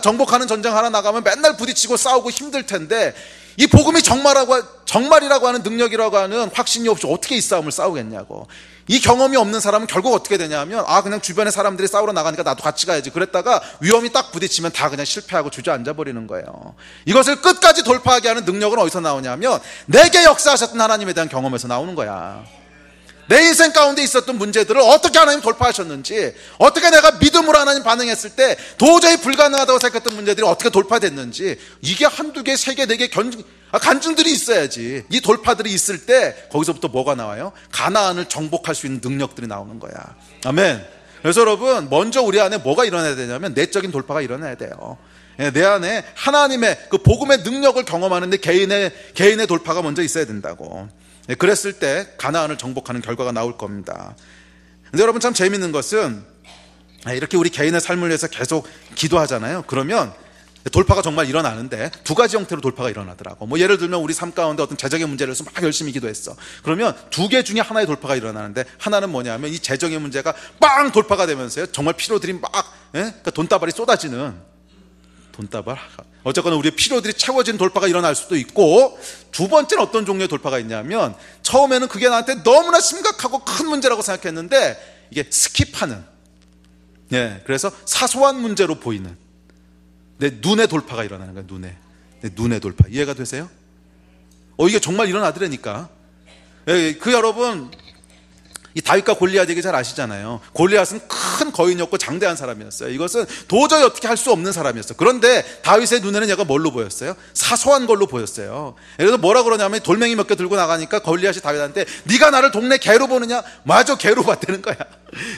S1: 정복하는 전쟁 하나 나가면 맨날 부딪히고 싸우고 힘들 텐데, 이 복음이 정말이라고 하는 능력이라고 하는 확신이 없이 어떻게 이 싸움을 싸우겠냐고. 이 경험이 없는 사람은 결국 어떻게 되냐면, 그냥 주변에 사람들이 싸우러 나가니까 나도 같이 가야지. 그랬다가 위험이 딱 부딪히면 다 그냥 실패하고 주저앉아 버리는 거예요. 이것을 끝까지 돌파하게 하는 능력은 어디서 나오냐면, 내게 역사하셨던 하나님에 대한 경험에서 나오는 거야. 내 인생 가운데 있었던 문제들을 어떻게 하나님 돌파하셨는지, 어떻게 내가 믿음으로 하나님 반응했을 때 도저히 불가능하다고 생각했던 문제들이 어떻게 돌파됐는지, 이게 한두 개, 세 개, 네 개 간증들이 있어야지. 이 돌파들이 있을 때 거기서부터 뭐가 나와요? 가나안을 정복할 수 있는 능력들이 나오는 거야. 아멘. 그래서 여러분, 먼저 우리 안에 뭐가 일어나야 되냐면 내적인 돌파가 일어나야 돼요. 내 안에 하나님의 그 복음의 능력을 경험하는데 개인의 돌파가 먼저 있어야 된다고. 그랬을 때 가나안을 정복하는 결과가 나올 겁니다. 근데 여러분, 참 재밌는 것은 이렇게 우리 개인의 삶을 위해서 계속 기도하잖아요. 그러면 돌파가 정말 일어나는데 두 가지 형태로 돌파가 일어나더라고. 뭐 예를 들면 우리 삶 가운데 어떤 재정의 문제를 해서 막 열심히 기도했어. 그러면 두 개 중에 하나의 돌파가 일어나는데, 하나는 뭐냐면 이 재정의 문제가 빵 돌파가 되면서요, 정말 필요들이 막 그러니까 돈다발이 쏟아지는, 돈다발, 어쨌거나 우리의 필요들이 채워진 돌파가 일어날 수도 있고, 두 번째는 어떤 종류의 돌파가 있냐면, 처음에는 그게 나한테 너무나 심각하고 큰 문제라고 생각했는데 이게 스킵하는, 그래서 사소한 문제로 보이는 내 눈의 돌파가 일어나는 거예요. 내 눈의 돌파. 이해가 되세요? 이게 정말 일어나더라니까. 여러분, 이 다윗과 골리앗 얘기 잘 아시잖아요. 골리앗은 큰 거인이었고 장대한 사람이었어요. 이것은 도저히 어떻게 할 수 없는 사람이었어요. 그런데 다윗의 눈에는 얘가 뭘로 보였어요? 사소한 걸로 보였어요. 그래서 뭐라 그러냐면, 돌멩이 몇 개 들고 나가니까 골리앗이 다윗한테 네가 나를 동네 개로 보느냐? 맞아, 개로 봤다는 거야.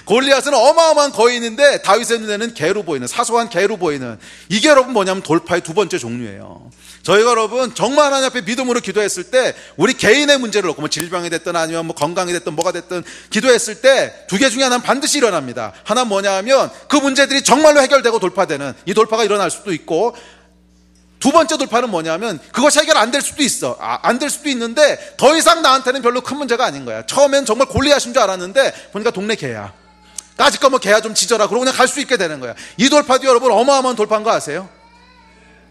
S1: 골리앗은 어마어마한 거인인데 다윗의 눈에는 개로 보이는, 사소한 개로 보이는, 이게 여러분 뭐냐면 돌파의 두 번째 종류예요. 저희가 여러분 정말 하나님 앞에 믿음으로 기도했을 때, 우리 개인의 문제를 놓고 뭐 질병이 됐든 아니면 뭐 건강이 됐든 뭐가 됐든 기도했을 때 두 개 중에 하나는 반드시 일어납니다. 하나는 뭐냐 하면 그 문제들이 정말로 해결되고 돌파되는 이 돌파가 일어날 수도 있고, 두 번째 돌파는 뭐냐면 그것이 해결 안 될 수도 있어. 안 될 수도 있는데 더 이상 나한테는 별로 큰 문제가 아닌 거야. 처음엔 정말 골리앗인 줄 알았는데 보니까 동네 개야. 까짓거 뭐 개야 좀 짖어라. 그러고 그냥 갈 수 있게 되는 거야. 이 돌파도 여러분 어마어마한 돌파인 거 아세요?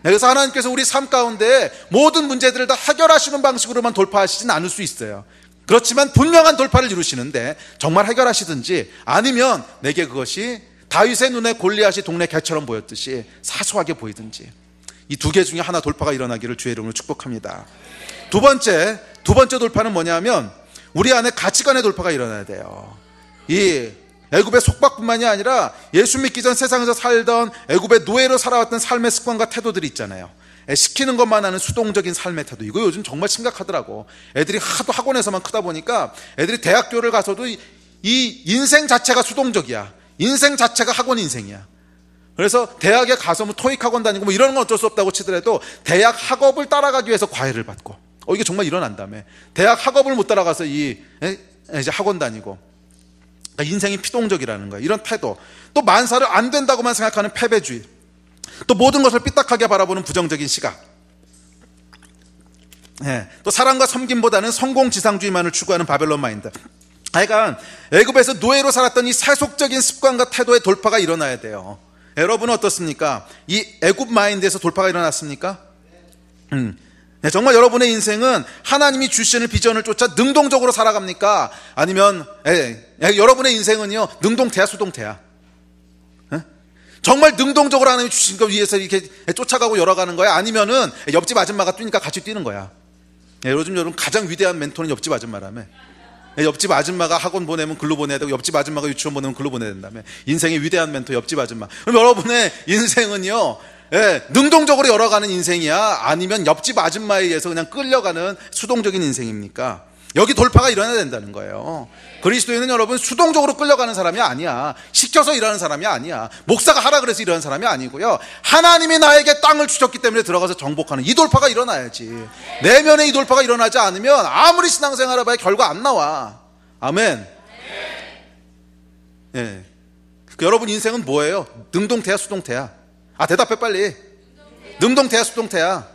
S1: 그래서 하나님께서 우리 삶 가운데 모든 문제들을 다 해결하시는 방식으로만 돌파하시진 않을 수 있어요. 그렇지만 분명한 돌파를 이루시는데, 정말 해결하시든지 아니면 내게 그것이 다윗의 눈에 골리앗이 동네 개처럼 보였듯이 사소하게 보이든지, 이 두 개 중에 하나 돌파가 일어나기를 주의 이름으로 축복합니다. 두 번째 돌파는 뭐냐면 우리 안에 가치관의 돌파가 일어나야 돼요. 이 애굽의 속박뿐만이 아니라 예수 믿기 전 세상에서 살던 애굽의 노예로 살아왔던 삶의 습관과 태도들이 있잖아요. 시키는 것만 하는 수동적인 삶의 태도, 이거 요즘 정말 심각하더라고. 애들이 하도 학원에서만 크다 보니까 애들이 대학교를 가서도 이 인생 자체가 수동적이야. 인생 자체가 학원 인생이야. 그래서 대학에 가서 뭐 토익 학원 다니고 뭐 이런 건 어쩔 수 없다고 치더라도 대학 학업을 따라가기 위해서 과외를 받고, 이게 정말 일어난다며. 대학 학업을 못 따라가서 이제 학원 다니고, 그러니까 인생이 피동적이라는 거야. 이런 태도, 또 만사를 안 된다고만 생각하는 패배주의, 또 모든 것을 삐딱하게 바라보는 부정적인 시각, 또 사랑과 섬김보다는 성공지상주의만을 추구하는 바벨론 마인드. 하여간 애굽에서 노예로 살았던 이 세속적인 습관과 태도의 돌파가 일어나야 돼요. 여러분은 어떻습니까? 이 애굽 마인드에서 돌파가 일어났습니까? 정말 여러분의 인생은 하나님이 주시는 비전을 쫓아 능동적으로 살아갑니까? 아니면 여러분의 인생은요, 능동태야 수동태야? 정말 능동적으로 하나님이 주신 것 위해서 이렇게 쫓아가고 열어가는 거야? 아니면은 옆집 아줌마가 뛰니까 같이 뛰는 거야? 요즘 여러분 가장 위대한 멘토는 옆집 아줌마라며. 옆집 아줌마가 학원 보내면 글로 보내야 되고, 옆집 아줌마가 유치원 보내면 글로 보내야 된다며. 인생의 위대한 멘토 옆집 아줌마. 그럼 여러분의 인생은요, 능동적으로 열어가는 인생이야? 아니면 옆집 아줌마에 의해서 그냥 끌려가는 수동적인 인생입니까? 여기 돌파가 일어나야 된다는 거예요. 그리스도인은 여러분 수동적으로 끌려가는 사람이 아니야. 시켜서 일하는 사람이 아니야. 목사가 하라 그래서 일하는 사람이 아니고요. 하나님이 나에게 땅을 주셨기 때문에 들어가서 정복하는 이 돌파가 일어나야지. 내면에 이 돌파가 일어나지 않으면 아무리 신앙생활 해봐야 결과 안 나와. 아멘. 예. 여러분 인생은 뭐예요? 능동태야, 수동태야? 대답해 빨리. 능동태야, 수동태야?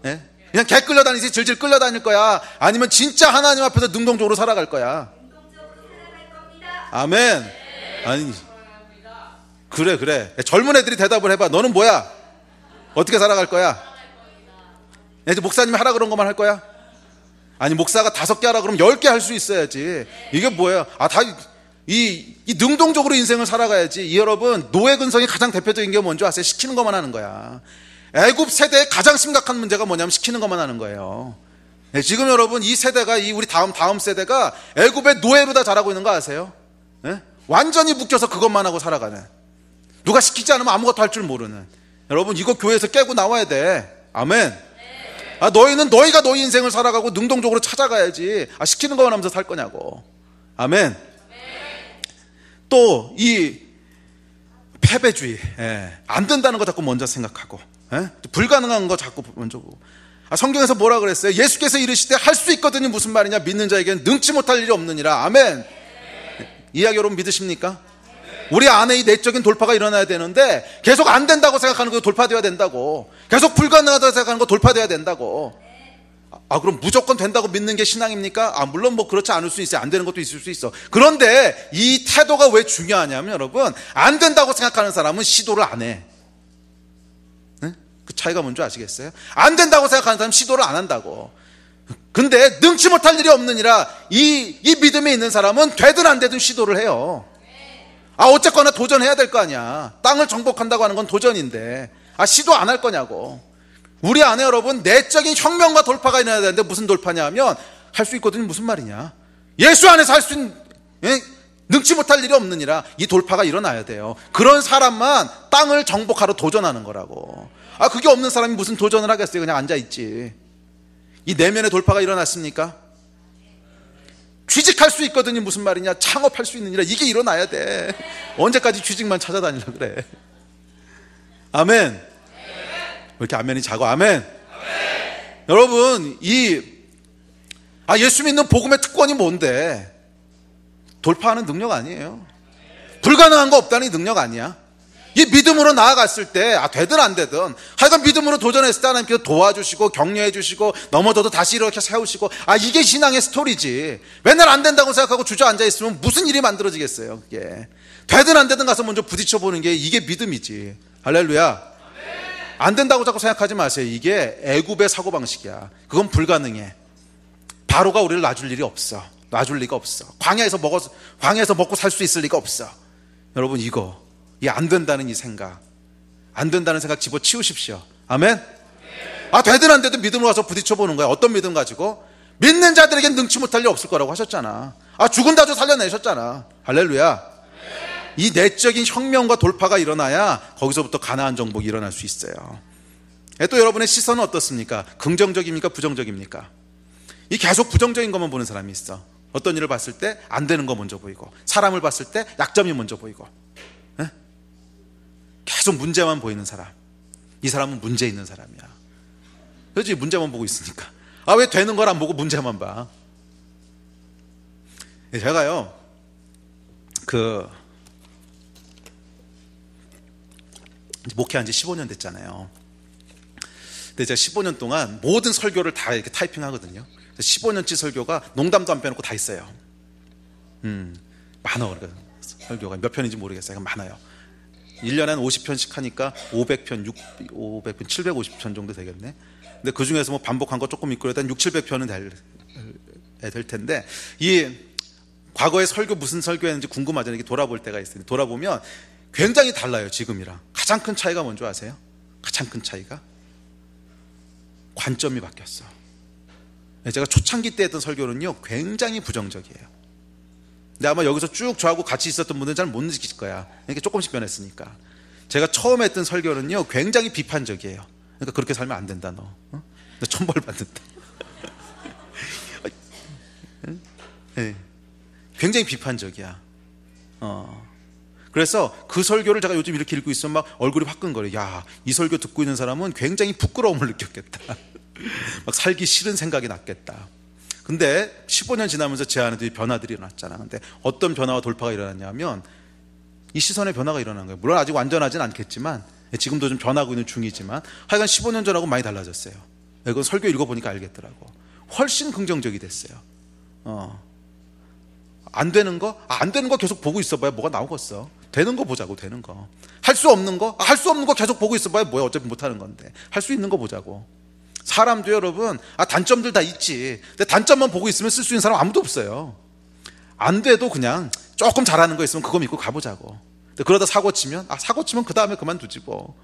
S1: 예? 그냥 개 끌려다니지 질질 끌려다닐 거야? 아니면 진짜 하나님 앞에서 능동적으로 살아갈 거야? 아멘. 아니, 그래. 젊은 애들이 대답을 해봐. 너는 뭐야? 어떻게 살아갈 거야? 이제 목사님이 하라 그런 것만 할 거야? 아니, 목사가 5개 하라 그러면 10개 할 수 있어야지. 이게 뭐야? 이 능동적으로 인생을 살아가야지. 여러분, 노예 근성이 가장 대표적인 게 뭔지 아세요? 시키는 것만 하는 거야. 애굽 세대의 가장 심각한 문제가 뭐냐면 시키는 것만 하는 거예요. 지금 여러분, 이 세대가, 우리 다음 세대가 애굽의 노예로 다 자라고 있는 거 아세요? 완전히 묶여서 그것만 하고 살아가는, 누가 시키지 않으면 아무것도 할 줄 모르는. 여러분, 이거 교회에서 깨고 나와야 돼. 아멘. 너희는 너희가 너희 인생을 살아가고 능동적으로 찾아가야지. 시키는 것만 하면서 살 거냐고. 아멘. 또 이 패배주의, 안 된다는 거 자꾸 먼저 생각하고, 불가능한 거 자꾸 먼저 보고. 성경에서 뭐라 그랬어요? 예수께서 이르시되 할 수 있거든요. 무슨 말이냐? 믿는 자에게는 능치 못할 일이 없느니라. 아멘. 이야기 여러분 믿으십니까? 우리 안에 이 내적인 돌파가 일어나야 되는데 계속 안 된다고 생각하는 거 돌파되어야 된다고. 계속 불가능하다고 생각하는 거 돌파되어야 된다고. 그럼 무조건 된다고 믿는 게 신앙입니까? 물론 뭐 그렇지 않을 수 있어요. 안 되는 것도 있을 수 있어. 그런데 이 태도가 왜 중요하냐면 여러분, 안 된다고 생각하는 사람은 시도를 안 해. 그 차이가 뭔지 아시겠어요? 안 된다고 생각하는 사람은 시도를 안 한다고. 근데 능치 못할 일이 없느니라, 이 믿음에 있는 사람은 되든 안 되든 시도를 해요. 어쨌거나 도전해야 될 거 아니야. 땅을 정복한다고 하는 건 도전인데 시도 안 할 거냐고. 우리 안에 여러분 내적인 혁명과 돌파가 일어나야 되는데 무슨 돌파냐 하면, 할 수 있거든요. 무슨 말이냐? 예수 안에서 할 수 있는, 능치 못할 일이 없느니라, 이 돌파가 일어나야 돼요. 그런 사람만 땅을 정복하러 도전하는 거라고. 그게 없는 사람이 무슨 도전을 하겠어요? 그냥 앉아있지. 이 내면의 돌파가 일어났습니까? 취직할 수 있거든요. 무슨 말이냐? 창업할 수 있느니라, 이게 일어나야 돼. 언제까지 취직만 찾아다니려 그래? 아멘. 왜 이렇게 아멘이 작아? 아멘. 여러분, 예수 믿는 복음의 특권이 뭔데? 돌파하는 능력 아니에요. 불가능한 거 없다는 능력 아니야. 이 믿음으로 나아갔을 때 되든 안 되든 하여간 믿음으로 도전했을 때 하나님께서 도와주시고 격려해 주시고 넘어져도 다시 이렇게 세우시고, 이게 신앙의 스토리지. 맨날 안 된다고 생각하고 주저앉아 있으면 무슨 일이 만들어지겠어요. 그게 되든 안 되든 가서 먼저 부딪혀 보는 게 이게 믿음이지. 할렐루야. 안 된다고 자꾸 생각하지 마세요. 이게 애굽의 사고방식이야. 그건 불가능해. 바로가 우리를 놔줄 일이 없어. 놔줄 리가 없어. 광야에서 먹고 살 수 있을 리가 없어. 여러분, 이 안 된다는 이 생각, 안 된다는 생각 집어치우십시오. 아멘. 되든 안 되든 믿음으로 와서 부딪혀보는 거야. 어떤 믿음 가지고? 믿는 자들에겐 능치 못할 일 없을 거라고 하셨잖아. 죽은다도 살려내셨잖아. 할렐루야. 이 내적인 혁명과 돌파가 일어나야 거기서부터 가나안 정복이 일어날 수 있어요. 또 여러분의 시선은 어떻습니까? 긍정적입니까? 부정적입니까? 이 계속 부정적인 것만 보는 사람이 있어. 어떤 일을 봤을 때 안 되는 거 먼저 보이고, 사람을 봤을 때 약점이 먼저 보이고, 계속 문제만 보이는 사람. 이 사람은 문제 있는 사람이야. 그렇지? 문제만 보고 있으니까. 왜 되는 걸 안 보고 문제만 봐? 제가요, 목회한 지 15년 됐잖아요. 근데 제가 15년 동안 모든 설교를 다 이렇게 타이핑 하거든요. 15년치 설교가 농담도 안 빼놓고 다 있어요. 많아. 설교가 몇 편인지 모르겠어요. 많아요. 1년에 한 50편씩 하니까 500편, 750편 정도 되겠네. 근데 그 중에서 뭐 반복한 거 조금 있고 일단 600~700편은 될 텐데, 이 과거의 설교 무슨 설교였는지 궁금하잖아요. 이렇게 돌아볼 때가 있어요. 돌아보면 굉장히 달라요. 지금이랑. 가장 큰 차이가 뭔지 아세요? 가장 큰 차이가 관점이 바뀌었어. 제가 초창기 때 했던 설교는요, 굉장히 부정적이에요. 근데 아마 여기서 쭉 저하고 같이 있었던 분들은 잘 못 느끼실 거야. 이렇게 조금씩 변했으니까. 제가 처음에 했던 설교는요, 굉장히 비판적이에요. 그러니까 그렇게 살면 안 된다, 너. 너 천벌 받는다. 네. 굉장히 비판적이야. 그래서 그 설교를 제가 요즘 이렇게 읽고 있으면 막 얼굴이 화끈거려. 이 설교 듣고 있는 사람은 굉장히 부끄러움을 느꼈겠다. 막 살기 싫은 생각이 났겠다. 근데 15년 지나면서 제 안에도 이 변화들이 일어났잖아. 근데 어떤 변화와 돌파가 일어났냐면 이 시선의 변화가 일어난 거예요. 물론 아직 완전하진 않겠지만, 지금도 좀 변하고 있는 중이지만 하여간 15년 전하고 많이 달라졌어요. 이건 설교 읽어보니까 알겠더라고. 훨씬 긍정적이 됐어요. 안 되는 거? 안 되는 거 계속 보고 있어봐야 뭐가 나오겠어. 되는 거 보자고. 되는 거. 할 수 없는 거? 할 수 없는 거 계속 보고 있어봐야 뭐야. 어차피 못하는 건데. 할 수 있는 거 보자고. 사람도 여러분 단점들 다 있지. 근데 단점만 보고 있으면 쓸 수 있는 사람 아무도 없어요. 안 돼도 그냥 조금 잘하는 거 있으면 그거 믿고 가보자고. 근데 그러다 사고 치면 그 다음에 그만두지 뭐.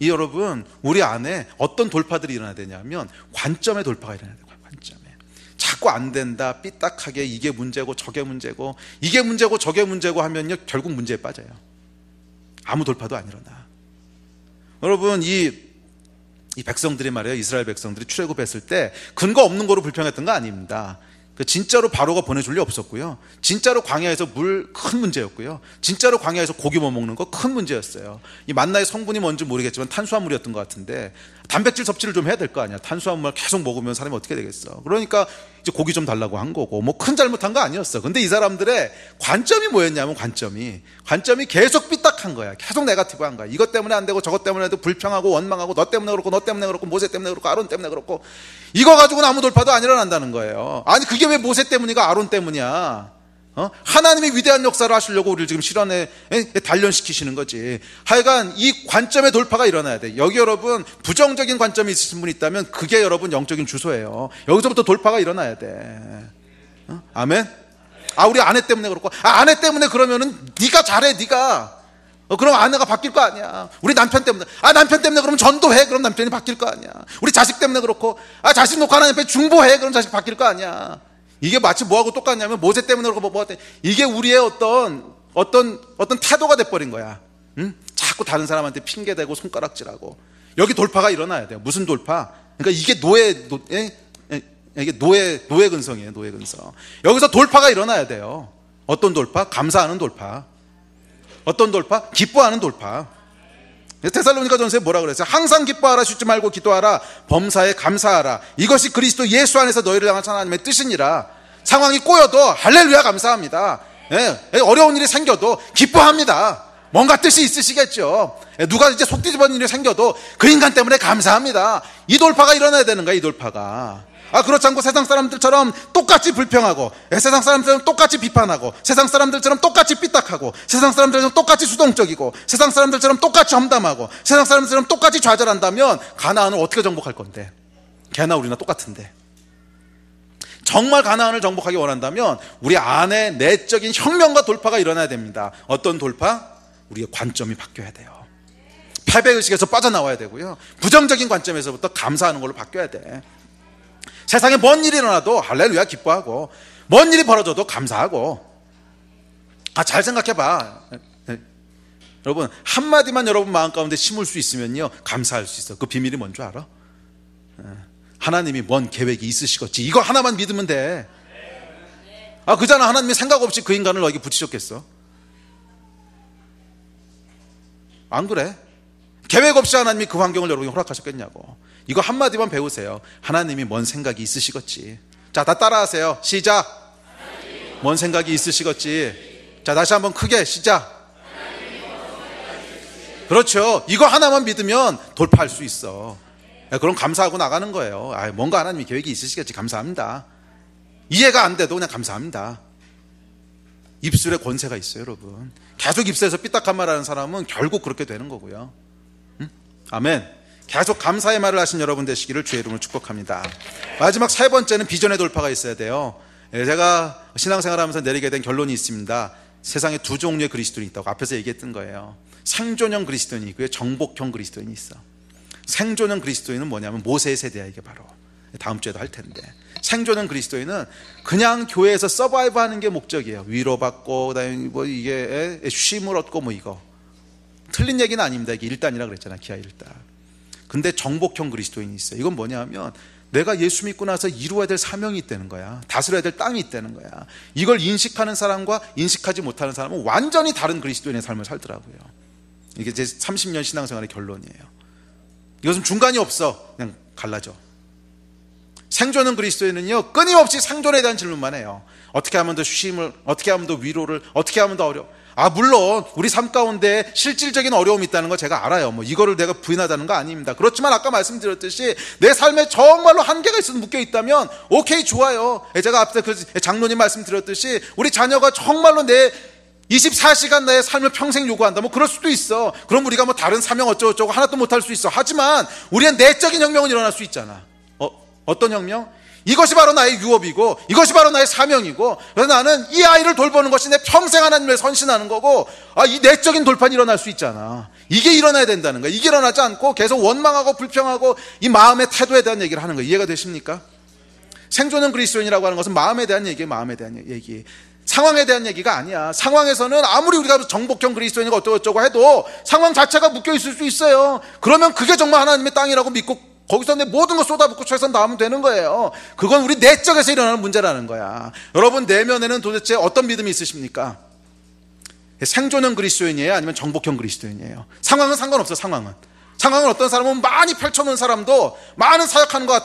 S1: 이 여러분, 우리 안에 어떤 돌파들이 일어나야 되냐면 관점의 돌파가 일어나야 돼요. 관점에. 자꾸 안 된다, 삐딱하게 이게 문제고 저게 문제고, 이게 문제고 저게 문제고 하면요 결국 문제에 빠져요. 아무 돌파도 안 일어나. 여러분, 이 백성들이 말이에요, 이스라엘 백성들이 출애굽했을 때 근거 없는 거로 불평했던 거 아닙니다. 진짜로 바로가 보내줄 리 없었고요. 진짜로 광야에서 물 큰 문제였고요. 진짜로 광야에서 고기 못 먹는 거 큰 문제였어요. 이 만나의 성분이 뭔지 모르겠지만 탄수화물이었던 것 같은데 단백질 섭취를 좀 해야 될 거 아니야. 탄수화물 계속 먹으면 사람이 어떻게 되겠어. 그러니까 이제 고기 좀 달라고 한 거고, 뭐 큰 잘못한 거 아니었어. 근데 이 사람들의 관점이 뭐였냐면 관점이 계속 삐딱한 거야. 계속 네거티브한 거야. 이것 때문에 안 되고 저것 때문에 해도 불평하고 원망하고, 너 때문에 그렇고 너 때문에 그렇고 모세 때문에 그렇고 아론 때문에 그렇고, 이거 가지고는 아무 돌파도 안 일어난다는 거예요. 아니 그게 왜 모세 때문이가 아론 때문이야? 하나님이 위대한 역사를 하시려고 우리를 지금 실현에 단련시키시는 거지. 하여간 이 관점의 돌파가 일어나야 돼. 여기 여러분 부정적인 관점이 있으신 분이 있다면 그게 여러분 영적인 주소예요. 여기서부터 돌파가 일어나야 돼. 아멘. 우리 아내 때문에 그렇고, 아내 때문에 그러면은 네가 잘해. 네가 그럼 아내가 바뀔 거 아니야. 우리 남편 때문에, 남편 때문에 그러면 전도해. 그럼 남편이 바뀔 거 아니야. 우리 자식 때문에 그렇고, 자식 놓고 하나님 앞에 중보해. 그럼 자식 바뀔 거 아니야. 이게 마치 뭐하고 똑같냐면 모세 때문에 그렇고 뭐 때문에, 이게 우리의 어떤 태도가 돼버린 거야. 응? 자꾸 다른 사람한테 핑계대고 손가락질하고. 여기 돌파가 일어나야 돼요. 무슨 돌파? 그러니까 이게 노예 근성이에요. 노예 근성. 여기서 돌파가 일어나야 돼요. 어떤 돌파? 감사하는 돌파. 어떤 돌파? 기뻐하는 돌파. 데살로니가전서에 뭐라 그랬어요? 항상 기뻐하라, 쉬지 말고 기도하라, 범사에 감사하라. 이것이 그리스도 예수 안에서 너희를 향한 하나님의 뜻이니라. 상황이 꼬여도 할렐루야 감사합니다. 어려운 일이 생겨도 기뻐합니다. 뭔가 뜻이 있으시겠죠. 누가 이제 속 뒤집어진 일이 생겨도 그 인간 때문에 감사합니다. 이 돌파가 일어나야 되는 거야. 이 돌파가. 그렇지 않고 세상 사람들처럼 똑같이 불평하고, 세상 사람들처럼 똑같이 비판하고, 세상 사람들처럼 똑같이 삐딱하고, 세상 사람들처럼 똑같이 수동적이고, 세상 사람들처럼 똑같이 험담하고, 세상 사람들처럼 똑같이 좌절한다면 가나안을 어떻게 정복할 건데? 걔나 우리나 똑같은데. 정말 가나안을 정복하기 원한다면 우리 안에 내적인 혁명과 돌파가 일어나야 됩니다. 어떤 돌파? 우리의 관점이 바뀌어야 돼요. 패배의식에서 빠져나와야 되고요. 부정적인 관점에서부터 감사하는 걸로 바뀌어야 돼. 세상에 뭔 일이 일어나도 할렐루야 기뻐하고, 뭔 일이 벌어져도 감사하고. 잘 생각해봐. 여러분, 한마디만 여러분 마음 가운데 심을 수 있으면요 감사할 수 있어. 그 비밀이 뭔 줄 알아? 하나님이 뭔 계획이 있으시겠지. 이거 하나만 믿으면 돼. 그잖아. 하나님이 생각 없이 그 인간을 너에게 붙이셨겠어? 안 그래? 계획 없이 하나님이 그 환경을 여러분이 허락하셨겠냐고. 이거 한마디만 배우세요. 하나님이 뭔 생각이 있으시겠지. 자, 다 따라하세요. 시작. 뭔 생각이 있으시겠지. 자, 다시 한번 크게 시작. 그렇죠. 이거 하나만 믿으면 돌파할 수 있어. 그럼 감사하고 나가는 거예요. 뭔가 하나님이 계획이 있으시겠지. 감사합니다. 이해가 안 돼도 그냥 감사합니다. 입술에 권세가 있어요, 여러분. 계속 입술에서 삐딱한 말 하는 사람은 결국 그렇게 되는 거고요. 아멘. 계속 감사의 말을 하신 여러분 되시기를 주의 이름으로 축복합니다. 마지막 세 번째는 비전의 돌파가 있어야 돼요. 제가 신앙생활하면서 내리게 된 결론이 있습니다. 세상에 두 종류의 그리스도인이 있다고 앞에서 얘기했던 거예요. 생존형 그리스도인이 있고요, 정복형 그리스도인이 있어. 생존형 그리스도인은 뭐냐면 모세의 세대야. 이게 바로 다음 주에도 할 텐데, 생존형 그리스도인은 그냥 교회에서 서바이브 하는 게 목적이에요. 위로받고 그다음에 뭐 이게 쉼을 얻고 뭐 이거 틀린 얘기는 아닙니다. 이게 1단이라 그랬잖아. 기하 1단. 근데 정복형 그리스도인이 있어요. 이건 뭐냐면 내가 예수 믿고 나서 이루어야 될 사명이 있다는 거야. 다스려야 될 땅이 있다는 거야. 이걸 인식하는 사람과 인식하지 못하는 사람은 완전히 다른 그리스도인의 삶을 살더라고요. 이게 제 30년 신앙생활의 결론이에요. 이것은 중간이 없어. 그냥 갈라져. 생존은 그리스도인은요, 끊임없이 생존에 대한 질문만 해요. 어떻게 하면 더 쉼을, 어떻게 하면 더 위로를, 어떻게 하면 더 물론 우리 삶 가운데 실질적인 어려움이 있다는 거 제가 알아요. 이거를 내가 부인하다는 거 아닙니다. 그렇지만 아까 말씀드렸듯이 내 삶에 정말로 한계가 있어서 묶여 있다면 오케이, 좋아요. 제가 앞서 그 장로님 말씀드렸듯이 우리 자녀가 정말로 내 24시간 나의 삶을 평생 요구한다, 그럴 수도 있어. 그럼 우리가 다른 사명 어쩌고저쩌고 하나도 못할 수 있어. 하지만 우리의 내적인 혁명은 일어날 수 있잖아. 어떤 혁명? 이것이 바로 나의 유업이고 이것이 바로 나의 사명이고, 그래서 나는 이 아이를 돌보는 것이 내 평생 하나님을 선신하는 거고, 이 내적인 돌파는 일어날 수 있잖아. 이게 일어나야 된다는 거야. 이게 일어나지 않고 계속 원망하고 불평하고 이 마음의 태도에 대한 얘기를 하는 거예요. 이해가 되십니까? 생존은 그리스도인이라고 하는 것은 마음에 대한 얘기예요. 마음에 대한 얘기. 상황에 대한 얘기가 아니야. 상황에서는 아무리 우리가 정복형 그리스도인이고 어쩌고저쩌고 해도 상황 자체가 묶여 있을 수 있어요. 그러면 그게 정말 하나님의 땅이라고 믿고 거기서 내 모든 거 쏟아붓고 최선 다하면 되는 거예요. 그건 우리 내적에서 일어나는 문제라는 거야. 여러분 내면에는 도대체 어떤 믿음이 있으십니까? 생존형 그리스도인이에요? 아니면 정복형 그리스도인이에요? 상황은 상관없어. 상황은 어떤 사람은 많이 펼쳐놓은 사람도, 많은 사역하는 것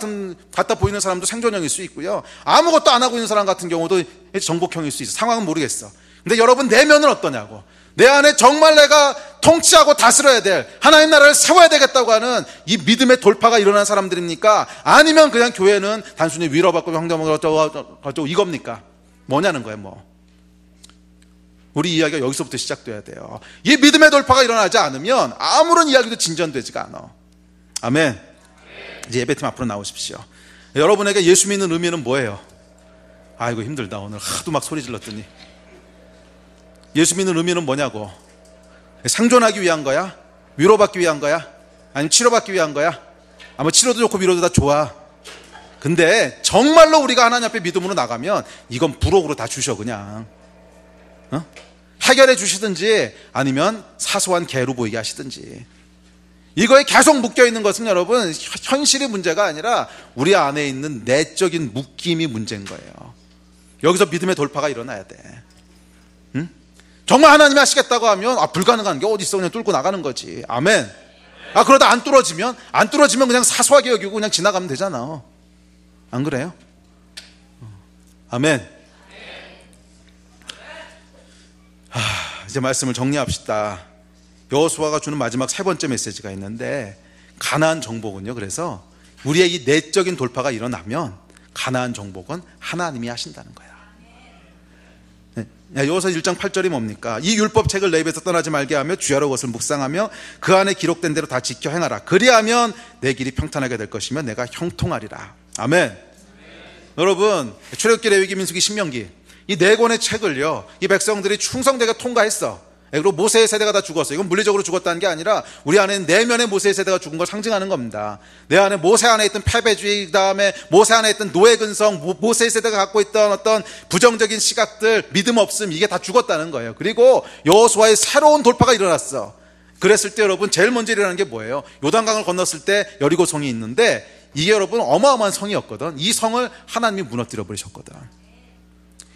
S1: 같다 보이는 사람도 생존형일 수 있고요, 아무것도 안 하고 있는 사람 같은 경우도 정복형일 수 있어. 상황은 모르겠어. 근데 여러분 내면은 어떠냐고. 내 안에 정말 내가 통치하고 다스려야 될 하나님 나라를 세워야 되겠다고 하는 이 믿음의 돌파가 일어난 사람들입니까? 아니면 그냥 교회는 단순히 위로받고 형제먹으러 어쩌고 이겁니까? 뭐냐는 거예요. 우리 이야기가 여기서부터 시작돼야 돼요. 이 믿음의 돌파가 일어나지 않으면 아무런 이야기도 진전되지가 않아. 아멘. 이제 예배팀 앞으로 나오십시오. 여러분에게 예수 믿는 의미는 뭐예요? 아이고 힘들다. 오늘 하도 막 소리 질렀더니. 예수 믿는 의미는 뭐냐고. 생존하기 위한 거야? 위로받기 위한 거야? 아니면 치료받기 위한 거야? 아마 치료도 좋고 위로도 다 좋아. 근데 정말로 우리가 하나님 앞에 믿음으로 나가면 이건 부록으로 다 주셔. 그냥 해결해 주시든지 아니면 사소한 개로 보이게 하시든지. 이거에 계속 묶여있는 것은 여러분 현실의 문제가 아니라 우리 안에 있는 내적인 묶임이 문제인 거예요. 여기서 믿음의 돌파가 일어나야 돼. 정말 하나님이 하시겠다고 하면 불가능한 게 어디 있어. 그냥 뚫고 나가는 거지. 아멘. 그러다 안 뚫어지면 그냥 사소하게 여기고 그냥 지나가면 되잖아. 안 그래요? 아멘. 이제 말씀을 정리합시다. 여호수아가 주는 마지막 세 번째 메시지가 있는데, 가나안 정복은요, 그래서 우리의 이 내적인 돌파가 일어나면 가나안 정복은 하나님이 하신다는 거야. 여호수아 1장 8절이 뭡니까? 이 율법책을 내 입에서 떠나지 말게 하며 주야로 그것을 묵상하며 그 안에 기록된 대로 다 지켜 행하라. 그리하면 내 길이 평탄하게 될 것이며 내가 형통하리라. 아멘. 여러분 출애굽기, 레위기, 민수기, 신명기 이 네 권의 책을요, 이 백성들이 충성되게 통과했어. 그리고 모세의 세대가 다 죽었어. 이건 물리적으로 죽었다는 게 아니라 우리 안에 내면의 모세의 세대가 죽은 걸 상징하는 겁니다. 내 안에 모세 안에 있던 패배주의, 그다음에 모세 안에 있던 노예 근성, 모세의 세대가 갖고 있던 어떤 부정적인 시각들, 믿음 없음, 이게 다 죽었다는 거예요. 그리고 여호수아의 새로운 돌파가 일어났어. 그랬을 때 여러분 제일 먼저 일어나는 게 뭐예요? 요단강을 건넜을 때 여리고성이 있는데 이게 여러분 어마어마한 성이었거든. 이 성을 하나님이 무너뜨려 버리셨거든.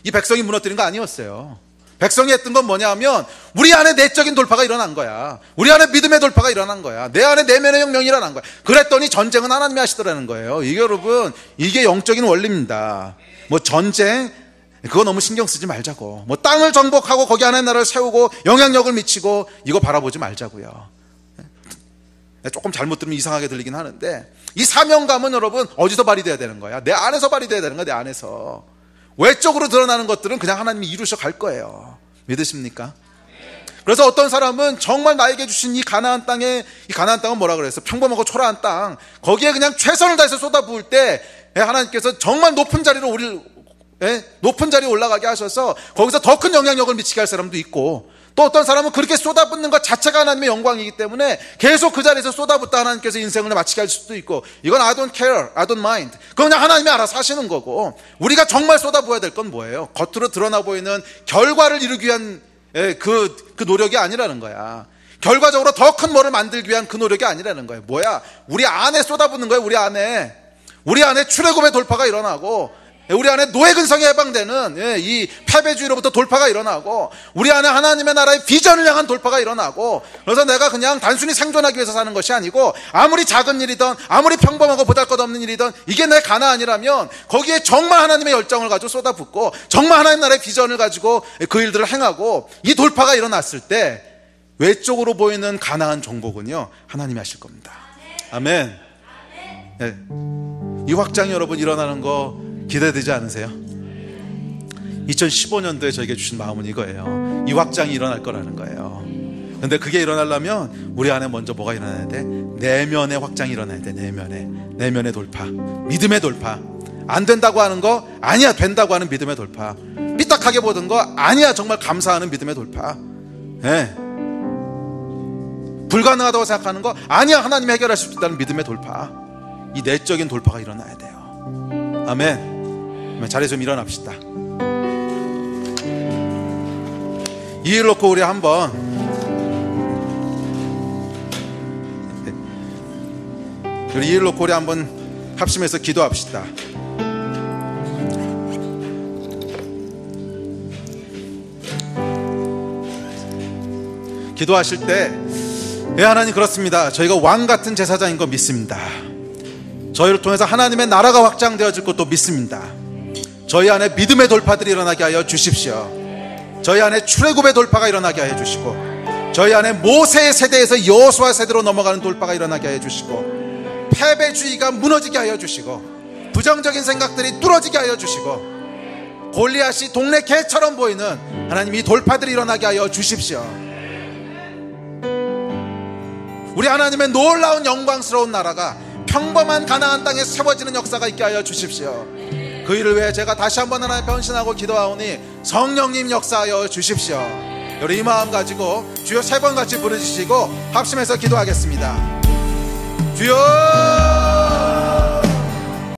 S1: 이 백성이 무너뜨린 거 아니었어요. 백성이 했던 건 뭐냐 하면 우리 안에 내적인 돌파가 일어난 거야. 우리 안에 믿음의 돌파가 일어난 거야. 내 안에 내면의 혁명이 일어난 거야. 그랬더니 전쟁은 하나님이 하시더라는 거예요. 이게 여러분 이게 영적인 원리입니다. 전쟁 그거 너무 신경 쓰지 말자고. 땅을 정복하고 거기 안에 나라를 세우고 영향력을 미치고 이거 바라보지 말자고요. 조금 잘못 들으면 이상하게 들리긴 하는데 이 사명감은 여러분 어디서 발휘돼야 되는 거야? 내 안에서 발휘돼야 되는 거야. 내 안에서. 외적으로 드러나는 것들은 그냥 하나님이 이루셔 갈 거예요. 믿으십니까? 그래서 어떤 사람은 정말 나에게 주신 이 가나안 땅은 뭐라 그랬어? 평범하고 초라한 땅. 거기에 그냥 최선을 다해서 쏟아부을 때 하나님께서 정말 높은 자리로 높은 자리에 올라가게 하셔서 거기서 더 큰 영향력을 미치게 할 사람도 있고, 또 어떤 사람은 그렇게 쏟아붓는 것 자체가 하나님의 영광이기 때문에 계속 그 자리에서 쏟아붓다 하나님께서 인생을 마치게 할 수도 있고, 이건 I don't care, I don't mind. 그건 그냥 하나님이 알아서 하시는 거고, 우리가 정말 쏟아부어야 될 건 뭐예요? 겉으로 드러나 보이는 결과를 이루기 위한 그 노력이 아니라는 거야. 결과적으로 더 큰 뭐를 만들기 위한 그 노력이 아니라는 거예요. 뭐야? 우리 안에 쏟아붓는 거예요. 우리 안에 출애굽의 돌파가 일어나고 우리 안에 노예 근성이 해방되는 이 패배주의로부터 돌파가 일어나고, 우리 안에 하나님의 나라의 비전을 향한 돌파가 일어나고, 그래서 내가 그냥 단순히 생존하기 위해서 사는 것이 아니고, 아무리 작은 일이든 아무리 평범하고 보잘것없는 일이든 이게 내 가나안이라면 거기에 정말 하나님의 열정을 가지고 쏟아붓고 정말 하나님 나라의 비전을 가지고 그 일들을 행하고, 이 돌파가 일어났을 때 외적으로 보이는 가나안 정복은요, 하나님이 하실 겁니다. 아멘. 네. 이 확장이 여러분 일어나는 거 기대되지 않으세요? 2015년도에 저에게 주신 마음은 이거예요. 이 확장이 일어날 거라는 거예요. 근데 그게 일어나려면 우리 안에 먼저 뭐가 일어나야 돼? 내면의 확장이 일어나야 돼. 내면의 돌파, 믿음의 돌파. 안 된다고 하는 거 아니야, 된다고 하는 믿음의 돌파. 삐딱하게 보던 거 아니야, 정말 감사하는 믿음의 돌파. 네. 불가능하다고 생각하는 거 아니야, 하나님이 해결할 수 있다는 믿음의 돌파. 이 내적인 돌파가 일어나야 돼요. 아멘. 자리에 좀 일어납시다. 이 일 놓고 우리 한번 합심해서 기도합시다. 기도하실 때, 하나님 그렇습니다. 저희가 왕 같은 제사장인 거 믿습니다. 저희를 통해서 하나님의 나라가 확장되어질 것도 믿습니다. 저희 안에 믿음의 돌파들이 일어나게 하여 주십시오. 저희 안에 출애굽의 돌파가 일어나게 하여 주시고, 저희 안에 모세의 세대에서 여호수아 세대로 넘어가는 돌파가 일어나게 하여 주시고, 패배주의가 무너지게 하여 주시고, 부정적인 생각들이 뚫어지게 하여 주시고, 골리앗이 동네 개처럼 보이는 하나님 이 돌파들이 일어나게 하여 주십시오. 우리 하나님의 놀라운 영광스러운 나라가 평범한 가나안 땅에 세워지는 역사가 있게 하여 주십시오. 그 일을 위해 제가 다시 한번 하나님 변신하고 기도하오니 성령님 역사하여 주십시오. 우리 이 마음 가지고 주여 3번 같이 부르시고 합심해서 기도하겠습니다. 주여